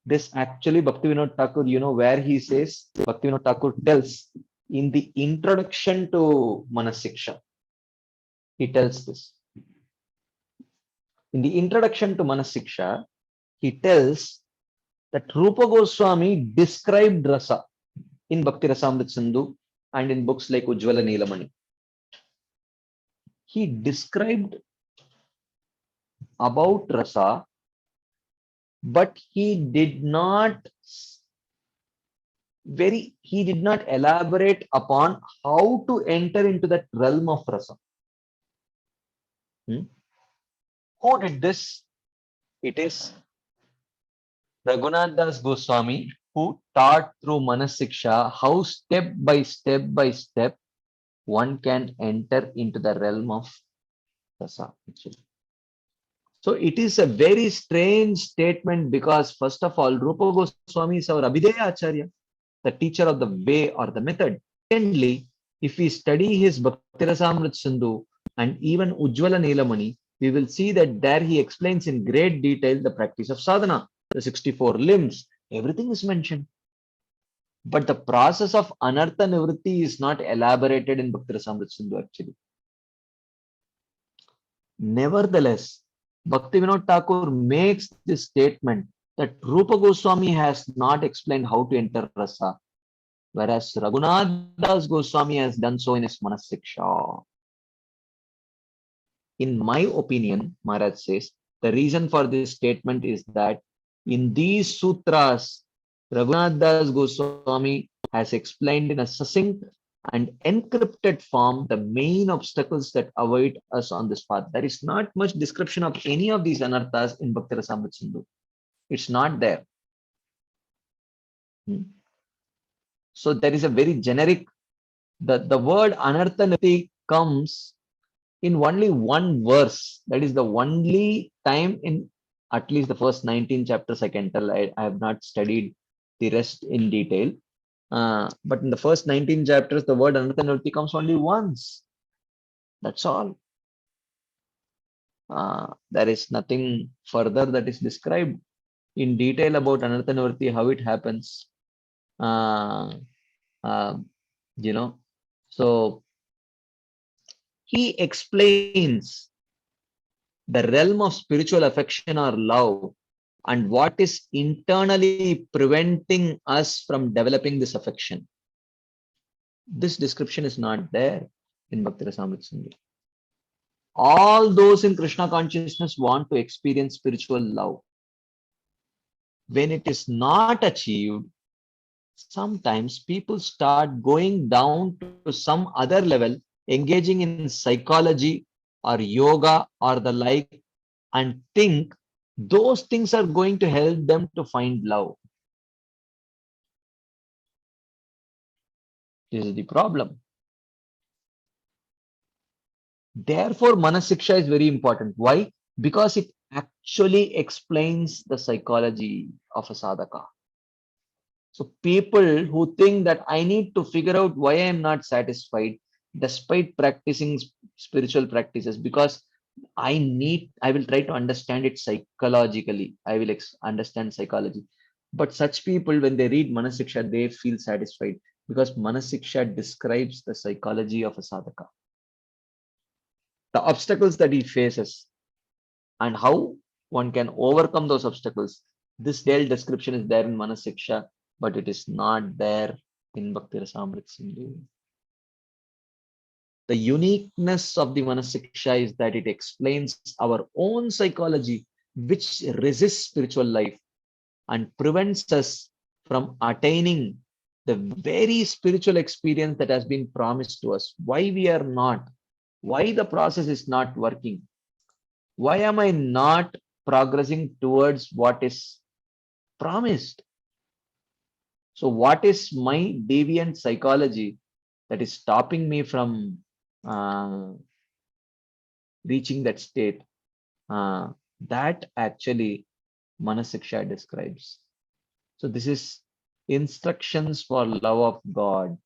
This actually Bhaktivinoda Thakur, where he says, Bhaktivinoda Thakur tells in the introduction to Manasiksha, he tells this. In the introduction to Manasiksha, he tells that Rupa Goswami described rasa in Bhakti Rasamrit Sindhu and in books like Ujjvala Neelamani. He described about rasa, but he did not elaborate upon how to enter into that realm of rasa. Who did this? It is Raghunath Das Goswami, who taught through Manasiksha how step by step one can enter into the realm of rasa. So it is a very strange statement because first of all, Rupa Goswami is our Abhideya Acharya, the teacher of the way or the method. Secondly, if we study his Bhaktirasamrit Sindhu and even Ujjvala Neelamani, we will see that there he explains in great detail the practice of sadhana, the 64 limbs, everything is mentioned. But the process of anartha nivritti is not elaborated in Bhaktirasamrit Sindhu actually. Nevertheless, Bhaktivinoda Thakur makes this statement that Rupa Goswami has not explained how to enter rasa, whereas Raghunath Das Goswami has done so in his Manasiksha. In my opinion, Maharaj says, the reason for this statement is that in these sutras, Raghunath Das Goswami has explained in a succinct and encrypted form the main obstacles that await us on this path. There is not much description of any of these anarthas in Bhakti Rasamrit Sindhu. It's not there. So there is a very generic, the word anartha nivritti comes in only one verse. That is the only time in at least the first 19 chapters I can tell. I have not studied the rest in detail. But in the first 19 chapters, the word anartha nivritti comes only once. That's all. There is nothing further that is described in detail about anartha nivritti, how it happens. So he explains the realm of spiritual affection or love and what is internally preventing us from developing this affection. This description is not there in Bhakti Rasamrita Sindhu. All those in Krishna consciousness want to experience spiritual love. When it is not achieved, sometimes people start going down to some other level, engaging in psychology or yoga or the like, and think those things are going to help them to find love. This is the problem. Therefore, Manasiksha is very important. Why? Because it actually explains the psychology of a sadhaka. So people who think that I need to figure out why I am not satisfied despite practicing spiritual practices, because I will try to understand it psychologically. I will understand psychology. But such people, when they read Manasiksha, they feel satisfied because Manasiksha describes the psychology of a sadhaka, the obstacles that he faces, and how one can overcome those obstacles. This detailed description is there in Manasiksha, but it is not there in Bhakti Rasamrita Sindhu. The uniqueness of the Manasiksha is that it explains our own psychology, which resists spiritual life and prevents us from attaining the very spiritual experience that has been promised to us. Why we are not? Why the process is not working? Why am I not progressing towards what is promised? So what is my deviant psychology that is stopping me from reaching that state? That actually Manasiksha describes. So this is instructions for love of God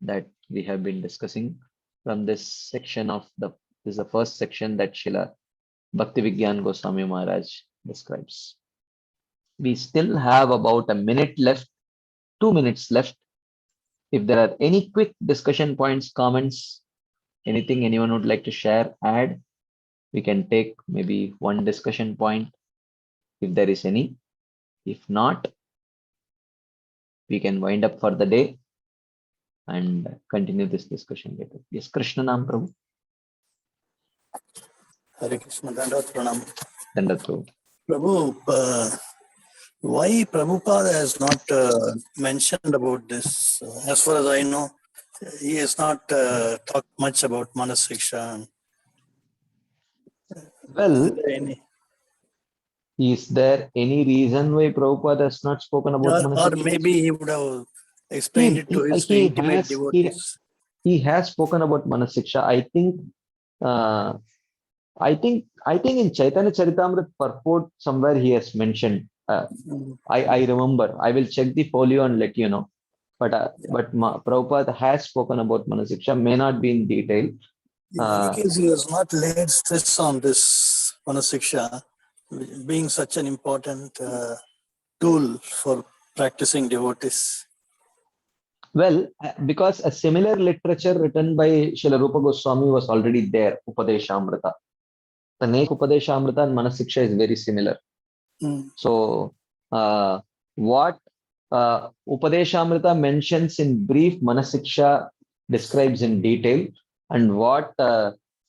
that we have been discussing from this section of this is the first section that Srila Bhakti Vigyan Goswami Maharaj describes. We still have about a minute left, 2 minutes left. If there are any quick discussion points, comments, anything anyone would like to share, add, we can take maybe one discussion point if there is any. If not, we can wind up for the day and continue this discussion later. Yes, Krishna Nam Prabhu. Hare Krishna, Dandavat Pranam. Dandavat Prabhu. Prabhu, why Prabhupada has not mentioned about this? As far as I know, he has not talked much about Manasiksha. Well, is there any reason why Prabhupada has not spoken about Manasiksha? Or maybe he would have explained it to his intimate devotees. He has spoken about Manasiksha. I think in Chaitanya Charitamrita purport somewhere he has mentioned. I remember. I will check the folio and let you know. But Prabhupada has spoken about Manasiksha, may not be in detail. Because he has not laid stress on this Manasiksha, being such an important tool for practicing devotees. Well, because a similar literature written by Srila Rupa Goswami was already there, Upadeshamrita. The name Upadeshamrita and Manasiksha is very similar. So, what Upadeshamrita mentions in brief, Manasiksha describes in detail, and what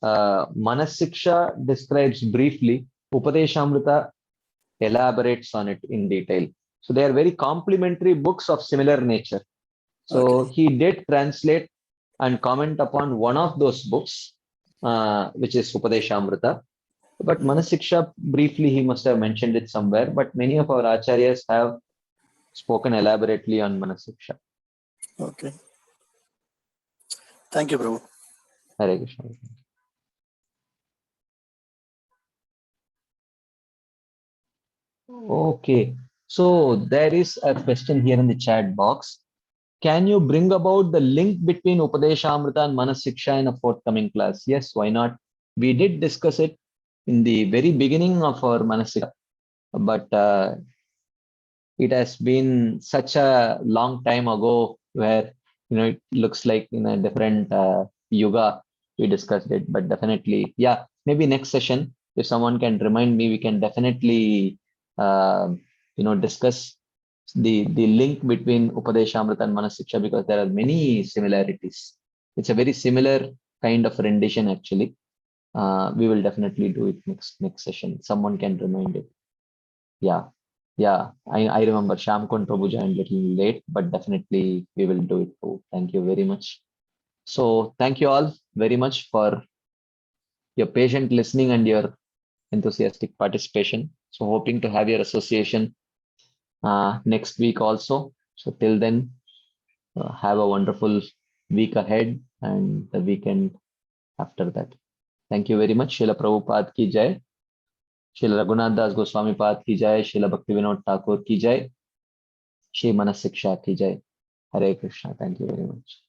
Manasiksha describes briefly, Upadeshamrita elaborates on it in detail. So, they are very complementary books of similar nature. So, he did translate and comment upon one of those books, which is Upadeshamrita. But Manasiksha, briefly, he must have mentioned it somewhere, but many of our acharyas have spoken elaborately on Manasiksha. Okay. Thank you, Prabhu. Hare Krishna. Okay. So there is a question here in the chat box. Can you bring about the link between Upadeshamrita and Manasiksha in a forthcoming class? Yes, why not? We did discuss it in the very beginning of our Manasiksha, but it has been such a long time ago where it looks like in a different yuga we discussed it. But definitely, yeah, maybe next session, if someone can remind me, we can definitely discuss the link between Upadeshamrita and Manasiksha, because there are many similarities. It's a very similar kind of rendition actually. We will definitely do it next session. Someone can remind it. Yeah. I remember Shamkund Prabhu joined a little late, but definitely we will do it too. Thank you very much. So thank you all very much for your patient listening and your enthusiastic participation. So hoping to have your association next week also. So till then, have a wonderful week ahead and the weekend after that. Thank you very much. Srila Prabhupada ki jai. Srila Raghunath Das Goswami Pad ki jai. Srila Bhaktivinoda Thakur ki jai. Shri Manah Siksha ki jai. Hare Krishna. Thank you very much.